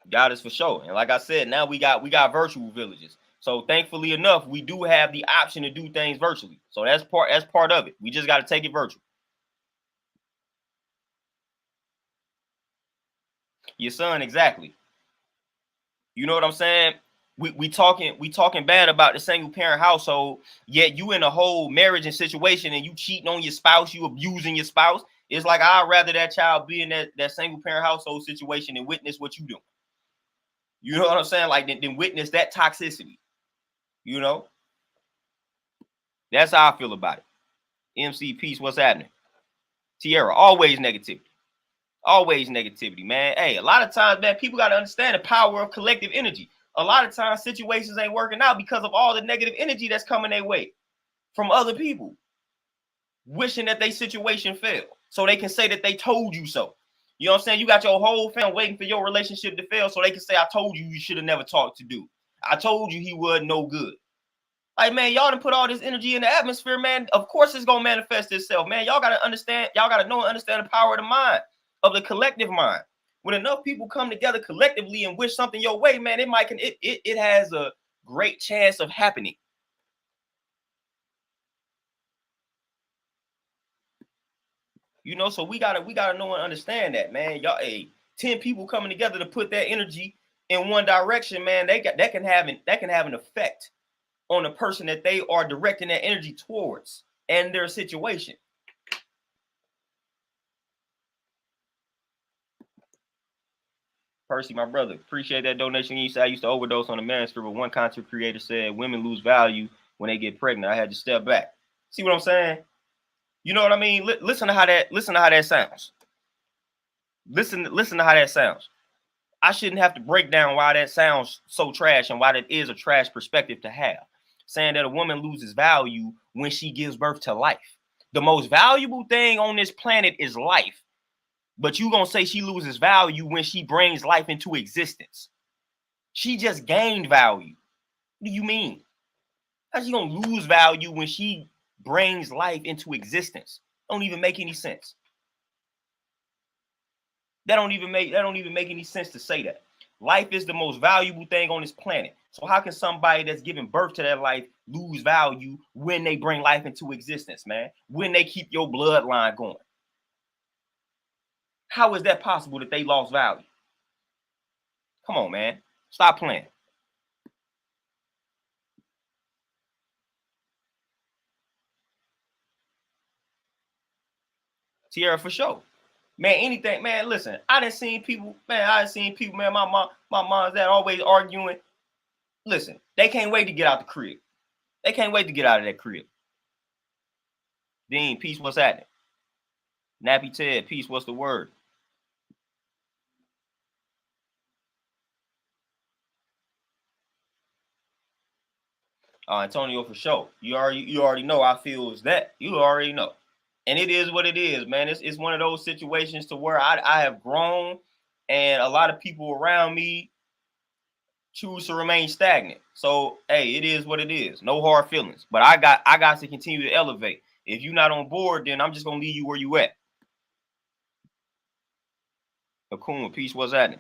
Got us for sure. And like I said, now we got virtual villages. So thankfully enough, we do have the option to do things virtually. So that's part of it. We just got to take it virtual. Your son, exactly. You know what I'm saying? We talking bad about the single parent household, yet you in a whole marriage and situation and you cheating on your spouse, you abusing your spouse. It's like, I'd rather that child be in that single parent household situation and witness what you doing. You know what I'm saying? Like, then witness that toxicity, you know? That's how I feel about it. MC Peace, what's happening? Tierra, always negativity. Always negativity, man. Hey, a lot of times, man, people got to understand the power of collective energy. A lot of times situations ain't working out because of all the negative energy that's coming their way from other people wishing that their situation failed so they can say that they told you so. You know what I'm saying? You got your whole family waiting for your relationship to fail so they can say, I told you should have never talked to dude. I told you he wasn't no good. Like, man, y'all done put all this energy in the atmosphere, man. Of course it's going to manifest itself, man. Y'all got to understand. Y'all got to know and understand the power of the mind, of the collective mind. When enough people come together collectively and wish something your way, man, it has a great chance of happening. You know, so we gotta know and understand that, man. Y'all, 10 people coming together to put that energy in one direction, man. That can have an effect on the person that they are directing that energy towards and their situation. Percy, my brother, appreciate that donation. You said I used to overdose on the manosphere, but one content creator said women lose value when they get pregnant. I had to step back. See what I'm saying? You know what I mean? Listen to how that sounds. Listen to how that sounds. I shouldn't have to break down why that sounds so trash and why that is a trash perspective to have. Saying that a woman loses value when she gives birth to life. The most valuable thing on this planet is life. But you gonna say she loses value when she brings life into existence. She just gained value. What do you mean? How's she gonna lose value when she brings life into existence? Don't even make any sense. That don't even make any sense to say that. Life is the most valuable thing on this planet. So how can somebody that's giving birth to that life lose value when they bring life into existence, man? When they keep your bloodline going? How is that possible that they lost value? Come on, man. Stop playing. Tierra, for sure. Man, anything, man, listen, I done seen people, man, my mom's that always arguing. Listen, they can't wait to get out the crib. They can't wait to get out of that crib. Dean, peace, what's happening? Nappy Ted, peace, what's the word? Antonio, for sure. You already know I feel is that. You already know. And it is what it is, man. It's one of those situations to where I have grown and a lot of people around me choose to remain stagnant. So, hey, it is what it is. No hard feelings. But I got to continue to elevate. If you're not on board, then I'm just gonna leave you where you at. Akuma, peace, what's happening?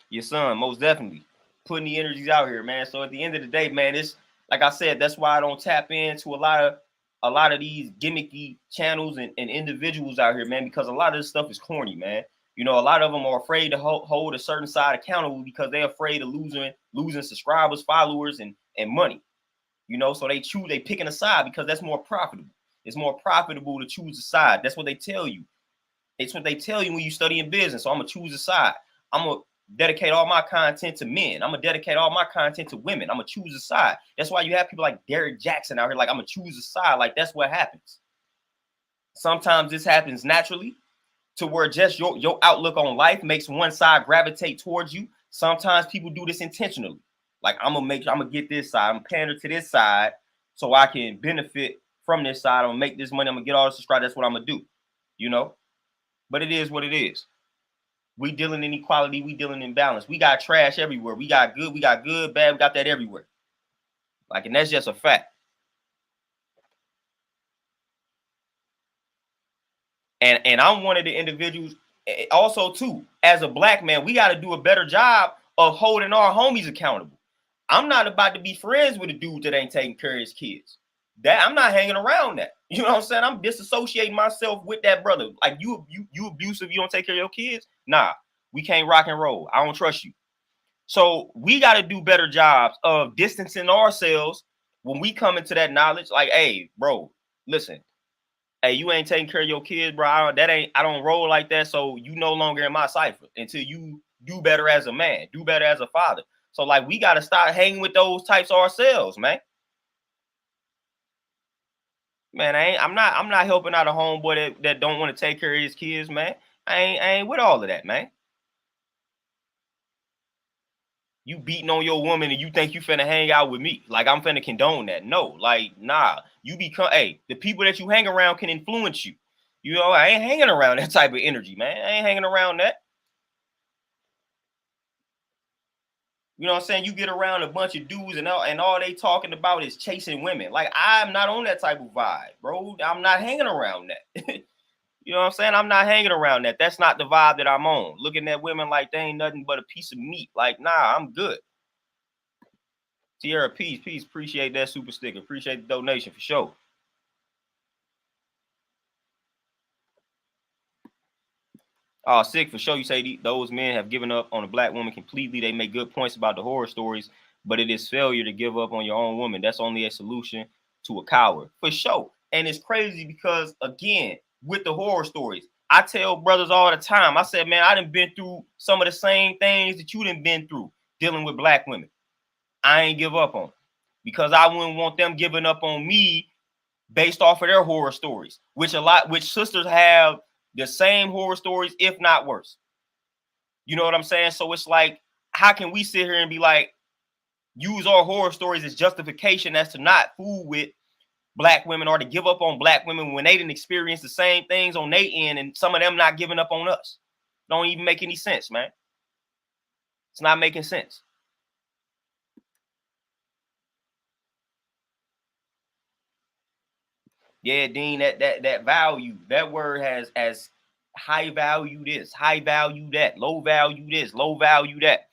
Your son, most definitely. Putting the energies out here, man. So at the end of the day, man, it's like I said, that's why I don't tap into a lot of these gimmicky channels and individuals out here, man, because a lot of this stuff is corny, man. You know, a lot of them are afraid to hold a certain side accountable because they're afraid of losing subscribers, followers, and money. You know, so they picking a side because that's more profitable. It's more profitable to choose a side. That's what they tell you. It's what they tell you when you study in business. So I'm gonna choose a side. I'm gonna dedicate all my content to men. I'm gonna dedicate all my content to women. I'm gonna choose a side. That's why you have people like Derek Jackson out here, like I'm gonna choose a side. Like that's what happens. Sometimes this happens naturally to where just your outlook on life makes one side gravitate towards you. Sometimes people do this intentionally. Like I'm gonna get this side. I'm gonna pander to this side so I can benefit from this side. I'm gonna make this money. I'm gonna get all this subscribers. That's what I'm gonna do. You know, but it is what it is. We dealing in equality. We dealing in balance. We got trash everywhere. We got good, bad. We got that everywhere. Like, and that's just a fact. And I'm one of the individuals also too, as a black man, we got to do a better job of holding our homies accountable. I'm not about to be friends with a dude that ain't taking care of his kids. That I'm not hanging around that. You know what I'm saying? I'm disassociating myself with that brother. Like you abusive, you don't take care of your kids? Nah, we can't rock and roll. I don't trust you. So we got to do better jobs of distancing ourselves when we come into that knowledge. Like, hey, bro, listen, Hey, you ain't taking care of your kids, bro. I don't roll like that. So you no longer in my cipher until you do better as a man, do better as a father. So like we gotta start hanging with those types ourselves, man. Man, I'm not helping out a homeboy that don't want to take care of his kids, man. I ain't with all of that, man. You beating on your woman and you think you finna hang out with me. Like I'm finna condone that. No, like, nah. You become the people that you hang around can influence you. You know, I ain't hanging around that type of energy, man. I ain't hanging around that. You know what I'm saying? You get around a bunch of dudes and all they talking about is chasing women. Like I'm not on that type of vibe, bro. I'm not hanging around that. You know what I'm saying? I'm not hanging around that. That's not the vibe that I'm on. Looking at women like they ain't nothing but a piece of meat. Like, nah, I'm good. Tierra, peace, peace. Appreciate that super sticker. Appreciate the donation for sure. Oh, sick for sure. You say those men have given up on a black woman completely. They make good points about the horror stories, but it is failure to give up on your own woman. That's only a solution to a coward for sure. And it's crazy because again, with the horror stories, I tell brothers all the time. I said, man, I done been through some of the same things that you done been through dealing with black women. I ain't give up on them because I wouldn't want them giving up on me based off of their horror stories, which sisters have the same horror stories, if not worse. You know what I'm saying? So it's like, how can we sit here and be like, use our horror stories as justification as to not fool with black women or to give up on black women when they didn't experience the same things on their end and some of them not giving up on us? Don't even make any sense, man. It's not making sense. Yeah, Dean, that value, that word has high value this, high value that, low value this, low value that.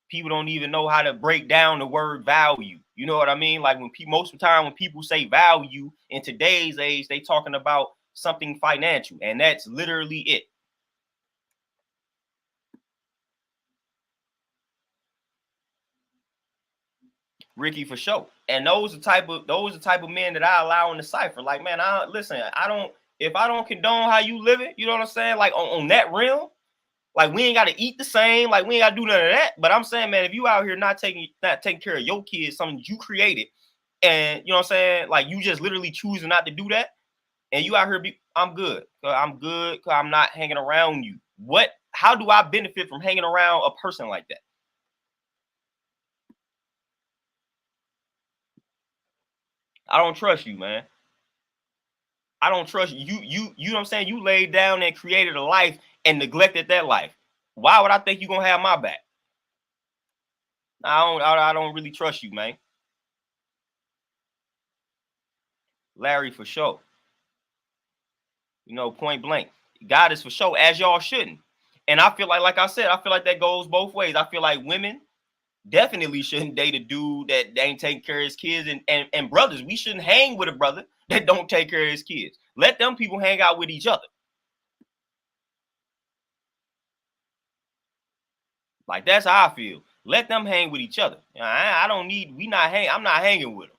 People don't even know how to break down the word value. You know what I mean? Like when most of the time when people say value in today's age, they talking about something financial, and that's literally it. Ricky for sure. And those are the type of men that I allow in the cipher. Like, man, I listen, I don't if I don't condone how you live it, you know what I'm saying? Like on that realm, like we ain't gotta eat the same, like we ain't gotta do none of that. But I'm saying, man, if you out here not taking care of your kids, something you created, and you know what I'm saying, like you just literally choosing not to do that, and you out here I'm good. I'm good because I'm not hanging around you. How do I benefit from hanging around a person like that? I don't trust you, man. I don't trust you. You know what I'm saying? You laid down and created a life and neglected that life. Why would I think you're gonna have my back? I don't really trust you, man. Larry for sure. You know, point blank. God is for sure, as y'all shouldn't. And I feel like I said, I feel like that goes both ways. I feel like women definitely shouldn't date a dude that ain't taking care of his kids, and brothers, we shouldn't hang with a brother that don't take care of his kids. Let them people hang out with each other. Like that's how I feel. Let them hang with each other. I don't need. We not hang. I'm not hanging with them.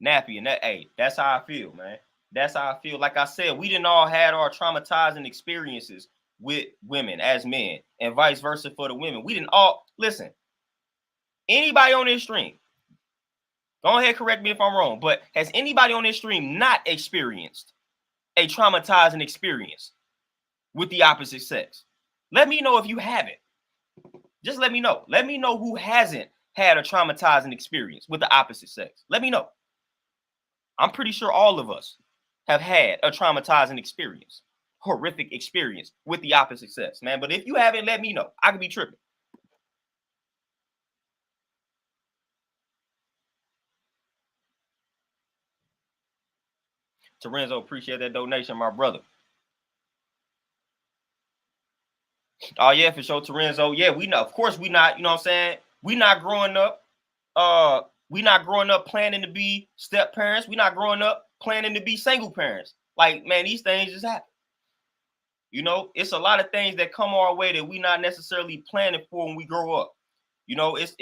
Nappy and that. Hey, that's how I feel, man. That's how I feel. Like I said, we didn't all had our traumatizing experiences with women as men, and vice versa for the women. We didn't all listen. Anybody on this stream, go ahead, correct me if I'm wrong, but has anybody on this stream not experienced a traumatizing experience with the opposite sex? Let me know if you haven't. Just let me know. Let me know who hasn't had a traumatizing experience with the opposite sex. Let me know. I'm pretty sure all of us have had a traumatizing experience, horrific experience with the opposite sex, man. But if you haven't, let me know. I could be tripping. Terenzo, appreciate that donation, my brother. Oh yeah, for sure, Terenzo. Yeah, we know. Of course, we not. You know what I'm saying? We not growing up. We not growing up planning to be step parents. We not growing up planning to be single parents. Like, man, these things just happen. You know, it's a lot of things that come our way that we not necessarily planning for when we grow up. You know, it's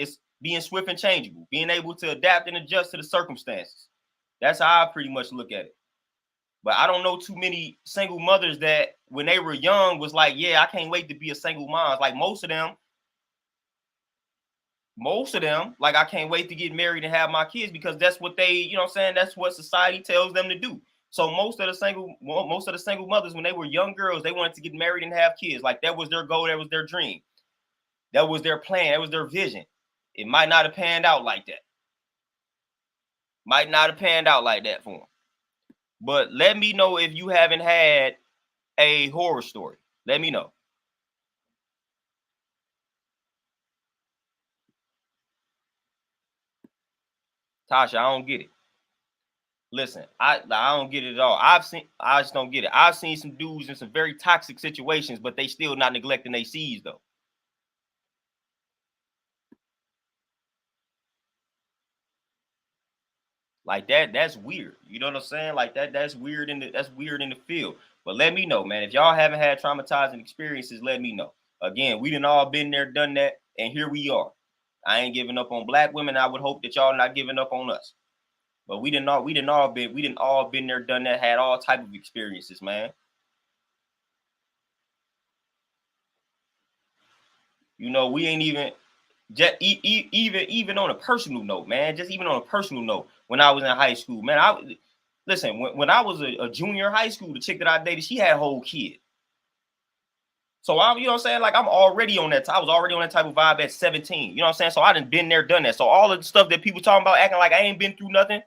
being swift and changeable, being able to adapt and adjust to the circumstances. That's how I pretty much look at it. But I don't know too many single mothers that when they were young was like, yeah, I can't wait to be a single mom. Like most of them, like I can't wait to get married and have my kids because that's what they, you know what I'm saying? That's what society tells them to do. So most of the single mothers, when they were young girls, they wanted to get married and have kids. Like that was their goal, that was their dream. That was their plan, that was their vision. It might not have panned out like that. Might not have panned out like that for them. But let me know if you haven't had a horror story. Let me know. Tasha, I don't get it. Listen, I don't get it at all. I just don't get it. I've seen some dudes in some very toxic situations, but they still not neglecting their seeds though. Like that's weird. You know what I'm saying? Like that's weird in the field. But let me know, man. If y'all haven't had traumatizing experiences, let me know. Again, we done all been there, done that, and here we are. I ain't giving up on black women. I would hope that y'all not giving up on us. But we didn't all been there, done that, had all type of experiences, man. You know, we ain't even just even on a personal note, man. Just even on a personal note, when I was in high school, man, listen, when I was a junior in high school, the chick that I dated, she had a whole kid. So I'm, you know what I'm saying? Like I'm already on that. I was already on that type of vibe at 17. You know what I'm saying? So I done been there, done that. So all of the stuff that people talking about, acting like I ain't been through nothing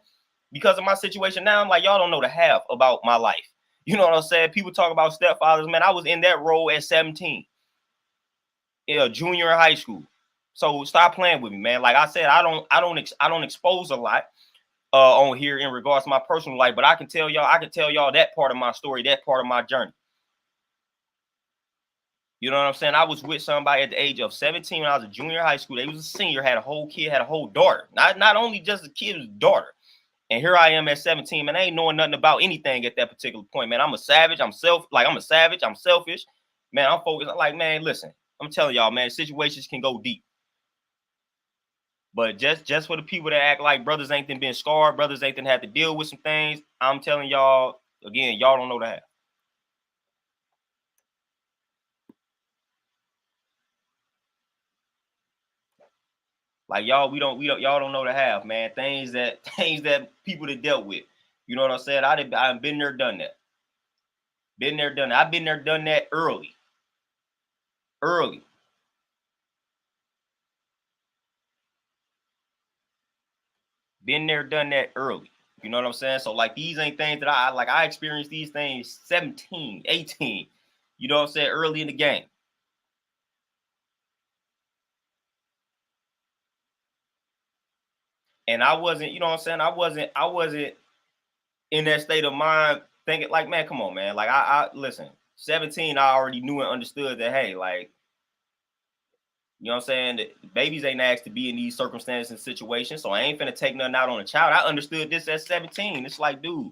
because of my situation now, I'm like, y'all don't know the half about my life. You know what I'm saying? People talk about stepfathers, man. I was in that role at 17, junior in high school. So stop playing with me, man. Like I said, I don't expose a lot on here in regards to my personal life, but I can tell y'all that part of my story, that part of my journey. You know what I'm saying? I was with somebody at the age of 17 when I was a junior in high school. They was a senior, had a whole kid, had a whole daughter. Not only just a kid, it was a daughter. And here I am at 17, man. I ain't knowing nothing about anything at that particular point, man. I'm a savage. I'm a savage. I'm selfish. Man, I'm focused. I'm like, man, listen, I'm telling y'all, man, situations can go deep. But just for the people that act like brothers ain't been scarred, brothers ain't had to deal with some things, I'm telling y'all, again, y'all don't know the half. Like y'all y'all don't know the half, man. Things that people that dealt with. You know what I said? I've been there, done that. Been there, done that. I've been there, done that early. Early. Been there, done that early. You know what I'm saying? So like these ain't things that I experienced these things 17, 18. You know what I'm saying? Early in the game. And I wasn't, you know what I'm saying? I wasn't in that state of mind thinking like, man, come on, man. Like I listen, 17, I already knew and understood that, hey, like, you know what I'm saying? The babies ain't asked to be in these circumstances and situations. So I ain't finna take nothing out on a child. I understood this at 17. It's like, dude,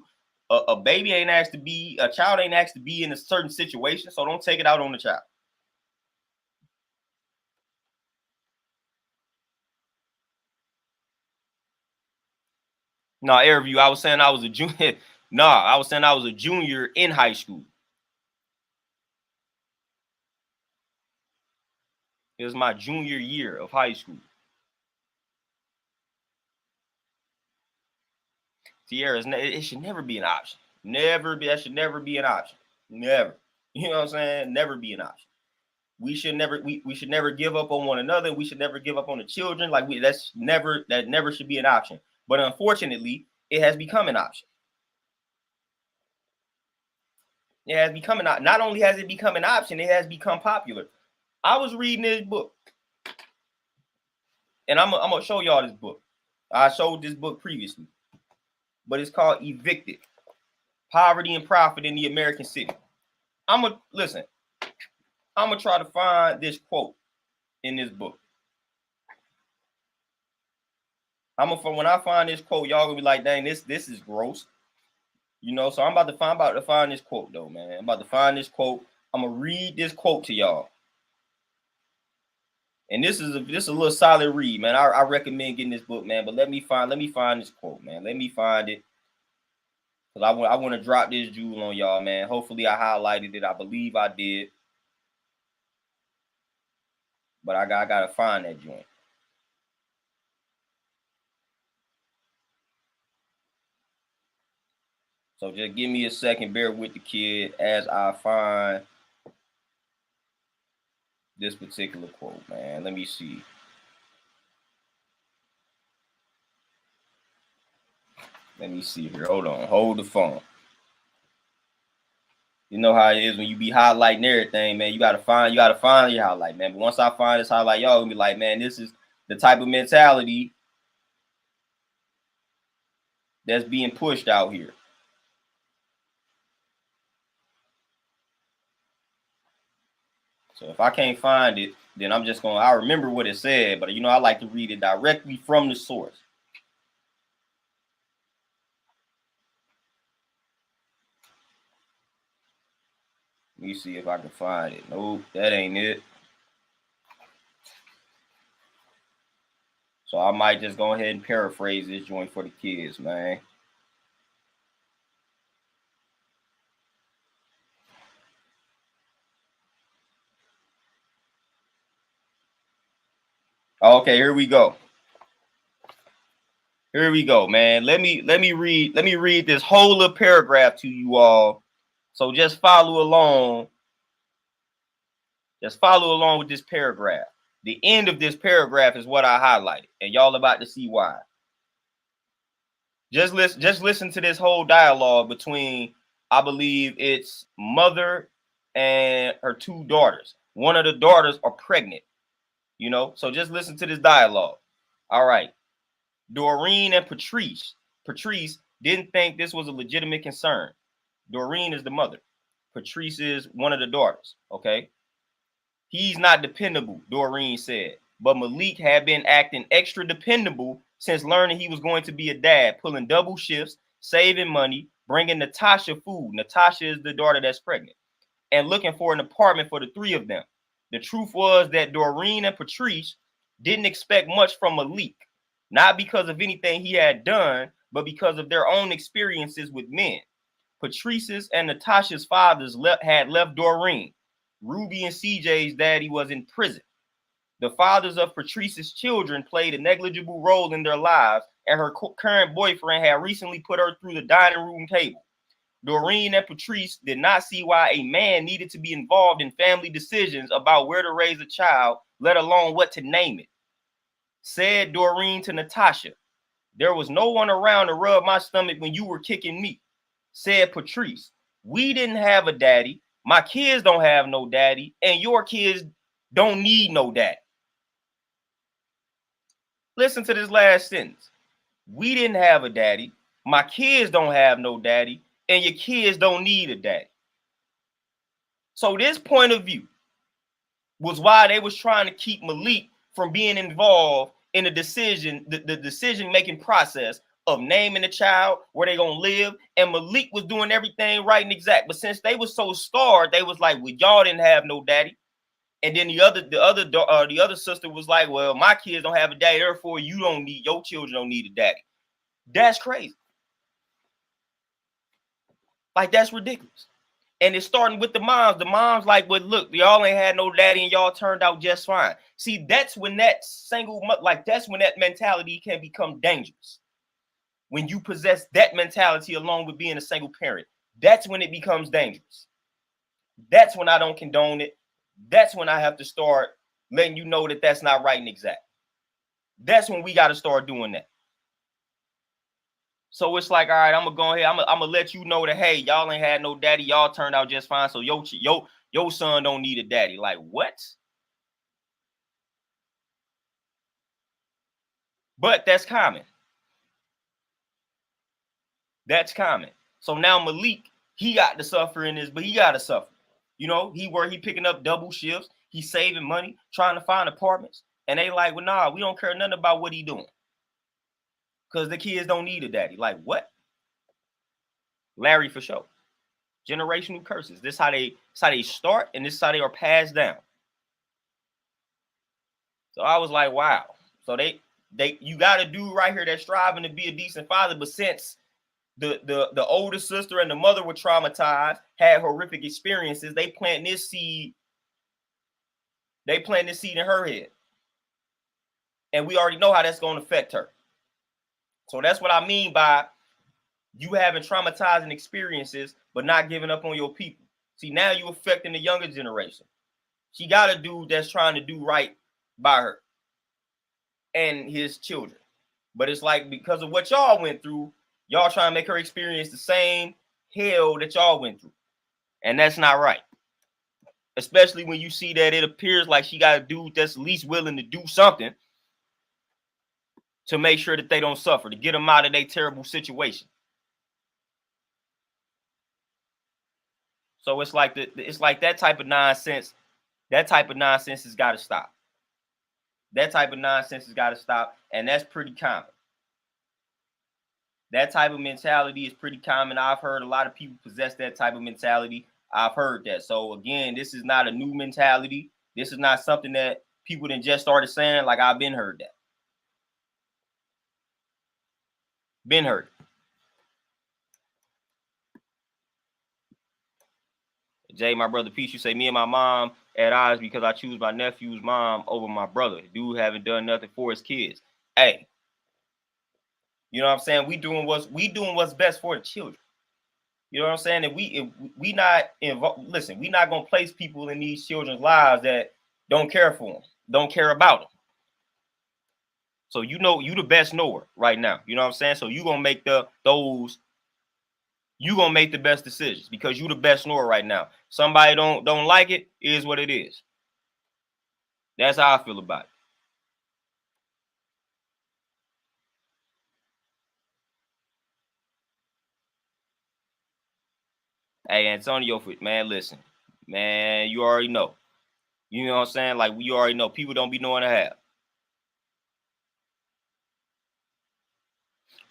a baby ain't asked to be, a child ain't asked to be in a certain situation. So don't take it out on the child. No, Airview, I was saying I was a junior. I was saying I was a junior in high school. It was my junior year of high school. Tierra, it should never be an option. Never be. That should never be an option. Never. You know what I'm saying? Never be an option. We should never give up on one another. We should never give up on the children. Like that never should be an option. But unfortunately, it has become an option. It has become not only has it become an option, it has become popular. I was reading this book, and I'm gonna show y'all this book. I showed this book previously, but it's called Evicted: Poverty and Profit in the American City. I'm gonna listen. I'm gonna try to find this quote in this book. When I find this quote, y'all gonna be like, dang, this is gross. You know, so I'm about to find this quote though, man. I'm about to find this quote. I'm gonna read this quote to y'all. And this is a little solid read, man. I recommend getting this book, man. But let me find this quote, man. Let me find it. Because I want to drop this jewel on y'all, man. Hopefully I highlighted it. I believe I did. But I gotta find that joint. So just give me a second, bear with the kid as I find this particular quote, man. Let me see. Let me see here. Hold on. Hold the phone. You know how it is when you be highlighting everything, man. You gotta find your highlight, man. But once I find this highlight, y'all gonna be like, man, this is the type of mentality that's being pushed out here. So if I can't find it, then I remember what it said, but I like to read it directly from the source. Let me see if I can find it. Nope, that ain't it. So I might just go ahead and paraphrase this joint for the kids, man. Okay, here we go. Here we go, man. Let me read this whole little paragraph to you all. So just follow along. Just follow along with this paragraph. The end of this paragraph is what I highlighted, and y'all about to see why. Just listen to this whole dialogue between, I believe it's mother and her two daughters. One of the daughters are pregnant, so just listen to this dialogue. All right. Doreen and Patrice didn't think this was a legitimate concern. Doreen is the mother. Patrice is one of the daughters. Okay. He's not dependable, Doreen said. But Malik had been acting extra dependable since learning he was going to be a dad, pulling double shifts, saving money, bringing Natasha food. Natasha is the daughter that's pregnant, and looking for an apartment for the three of them. The truth was that Doreen and Patrice didn't expect much from Malik, not because of anything he had done, but because of their own experiences with men. Patrice's and Natasha's fathers had left Doreen. Ruby and CJ's daddy was in prison. The fathers of Patrice's children played a negligible role in their lives, and her current boyfriend had recently put her through the dining room table. Doreen and Patrice did not see why a man needed to be involved in family decisions about where to raise a child, let alone what to name it. Said Doreen to Natasha, "There was no one around to rub my stomach when you were kicking me." Said Patrice, "We didn't have a daddy. My kids don't have no daddy, and your kids don't need no daddy." Listen to this last sentence. We didn't have a daddy. My kids don't have no daddy, and your kids don't need a daddy. So this point of view was why they was trying to keep Malik from being involved in the decision-making process of naming the child, where they gonna live, and Malik was doing everything right and exact. But since they was so scarred, they was like, "Well, y'all didn't have no daddy." And then the other sister was like, "Well, my kids don't have a daddy, therefore your children don't need a daddy." That's crazy. Like, that's ridiculous. And it's starting with the moms. The moms like, "Well, look, y'all ain't had no daddy and y'all turned out just fine." See, that's when that that's when that mentality can become dangerous. When you possess that mentality along with being a single parent, that's when it becomes dangerous. That's when I don't condone it. That's when I have to start letting you know that that's not right and exact. That's when we got to start doing that. So it's like, all right, I'm gonna go ahead. I'm gonna let you know that, hey, y'all ain't had no daddy. Y'all turned out just fine. So your son don't need a daddy. Like, what? But that's common. That's common. So now Malik, he got to suffer in this, but he got to suffer. He picking up double shifts. He's saving money, trying to find apartments. And they like, "Well, nah, we don't care nothing about what he doing. Because the kids don't need a daddy." Like, what? Larry for sure. Generational curses. This is how they start, and this is how they are passed down. So I was like, wow. So you got a dude right here that's striving to be a decent father, but since the older sister and the mother were traumatized, had horrific experiences, they plant this seed. They plant this seed in her head, and we already know how that's going to affect her. So that's what I mean by you having traumatizing experiences, but not giving up on your people. See, now you affecting the younger generation. She got a dude that's trying to do right by her and his children. But it's like, because of what y'all went through, y'all trying to make her experience the same hell that y'all went through. And that's not right. Especially when you see that it appears like she got a dude that's at least willing to do something to make sure that they don't suffer, to get them out of their terrible situation. So it's like that type of nonsense. That type of nonsense has got to stop. That type of nonsense has got to stop, and that's pretty common. That type of mentality is pretty common. I've heard a lot of people possess that type of mentality. I've heard that. So again, this is not a new mentality. This is not something that people didn't just started saying. Like, I've been heard that. Been heard. Jay, my brother, peace. You say me and my mom at odds because I choose my nephew's mom over my brother. Dude haven't done nothing for his kids. Hey, you know what I'm saying? We doing what's best for the children. You know what I'm saying? And if we not involved, listen, we not gonna place people in these children's lives that don't care for them, don't care about them. So you the best knower right now. You know what I'm saying? So you gonna make the best decisions because you the best knower right now. Somebody don't like it, is what it is. That's how I feel about it. Hey, Antonio, man, listen, man, you already know. You know what I'm saying? Like, you already know. People don't be knowing to have.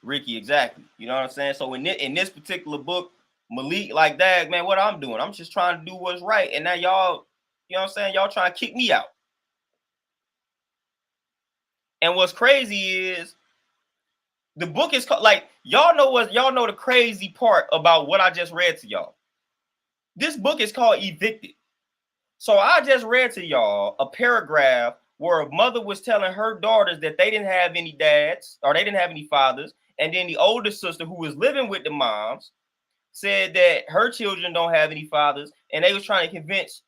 Ricky, exactly. You know what I'm saying? So in this particular book, Malik, like that, man, what I'm doing, I'm just trying to do what's right. And now y'all, you know what I'm saying? Y'all trying to kick me out. And what's crazy is the book is called, like, y'all know the crazy part about what I just read to y'all. This book is called Evicted. So I just read to y'all a paragraph where a mother was telling her daughters that they didn't have any dads or they didn't have any fathers. And then the older sister, who was living with the moms, said that her children don't have any fathers. And they was trying to convince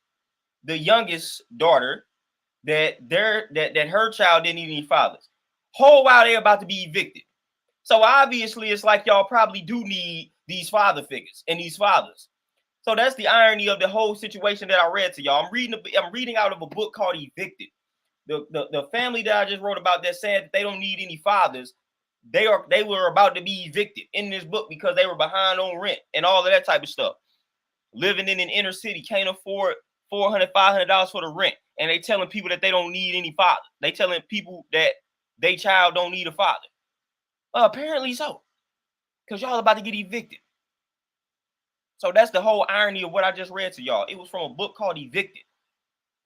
the youngest daughter that her child didn't need any fathers. Whole while they're about to be evicted. So obviously it's like y'all probably do need these father figures and these fathers. So that's the irony of the whole situation that I read to y'all. I'm reading out of a book called Evicted. The family that I just wrote about that said that they don't need any fathers. They were about to be evicted in this book because they were behind on rent and all of that type of stuff. Living in an inner city, can't afford $400, $500 for the rent, and they telling people that they don't need any father. They telling people that their child don't need a father. Apparently so, because y'all about to get evicted. So that's the whole irony of what I just read to y'all. It was from a book called Evicted.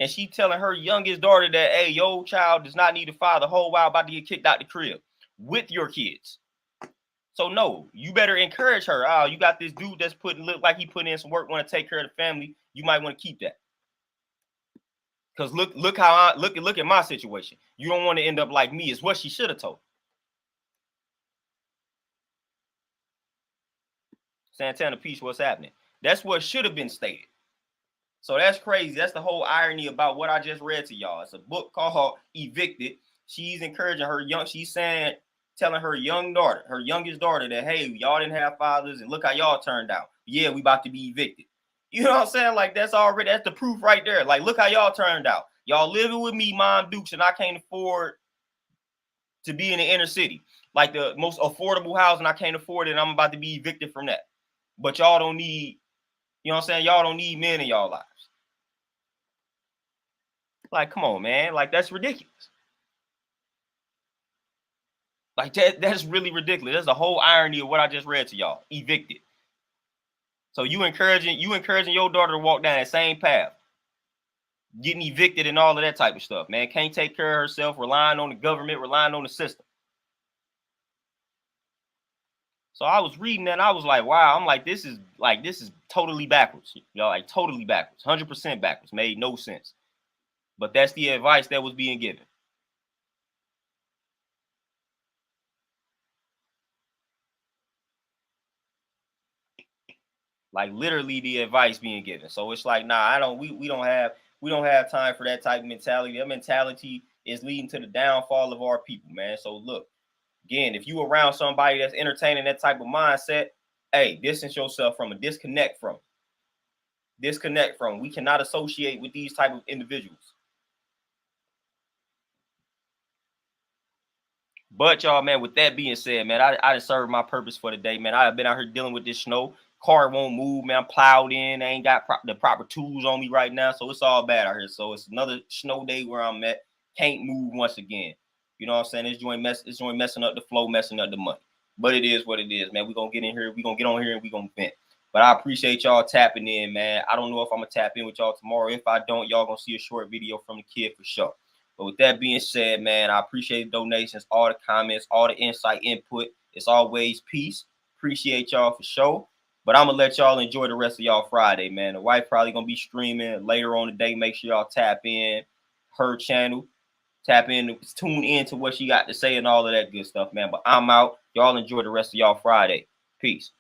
And she telling her youngest daughter that, hey, your child does not need a father, whole while about to get kicked out the crib with your kids. So no, you better encourage her. Oh, you got this dude that's look like he put in some work, want to take care of the family. You might want to keep that. Because look at my situation. You don't want to end up like me, is what she should have told. Santana Peace, what's happening? That's what should have been stated. So that's crazy. That's the whole irony about what I just read to y'all. It's a book called Evicted. She's encouraging her telling her youngest daughter that, hey, y'all didn't have fathers and look how y'all turned out. Yeah, we about to be evicted. You know what I'm saying? Like, that's the proof right there. Like, look how y'all turned out. Y'all living with me, Mom Dukes, and I can't afford to be in the inner city. Like, the most affordable housing, I can't afford it, and I'm about to be evicted from that. But y'all don't need, you know what I'm saying? Y'all don't need men in y'all lives. Like, come on, man. Like, that's ridiculous. Like, that's really ridiculous. That's the whole irony of what I just read to y'all. Evicted. So you encouraging your daughter to walk down that same path. getting evicted and all of that type of stuff, man. Can't take care of herself, relying on the government, relying on the system. So I was reading that and I was like, wow, I'm like, this is totally backwards. You know, like totally backwards, 100% backwards. Made no sense. But that's the advice that was being given. Like literally the advice being given. So it's like, nah, we don't have time for that type of mentality. That mentality is leading to the downfall of our people, man. So look, again, if you around somebody that's entertaining that type of mindset, hey, distance yourself from it, disconnect from. We cannot associate with these type of individuals. But y'all, man, with that being said, man, I done served my purpose for the day, man. I've been out here dealing with this snow. Car won't move, man. I'm plowed in. I ain't got the proper tools on me right now, so it's all bad out here. So it's another snow day where I'm at. Can't move once again. You know what I'm saying? This joint messing up the flow, messing up the money. But it is what it is, man. We're gonna get in here, we're gonna get on here and we're gonna vent. But I appreciate y'all tapping in, man. I don't know if I'm gonna tap in with y'all tomorrow. If I don't, y'all gonna see a short video from the kid for sure. But with that being said, man, I appreciate the donations, all the comments, all the insight, input. It's always peace. Appreciate y'all for sure. But I'm gonna let y'all enjoy the rest of y'all Friday, man. The wife probably gonna be streaming later on today. Make sure y'all tap in her channel, tap in, tune in to what she got to say and all of that good stuff, man. But I'm out. Y'all enjoy the rest of y'all Friday. Peace.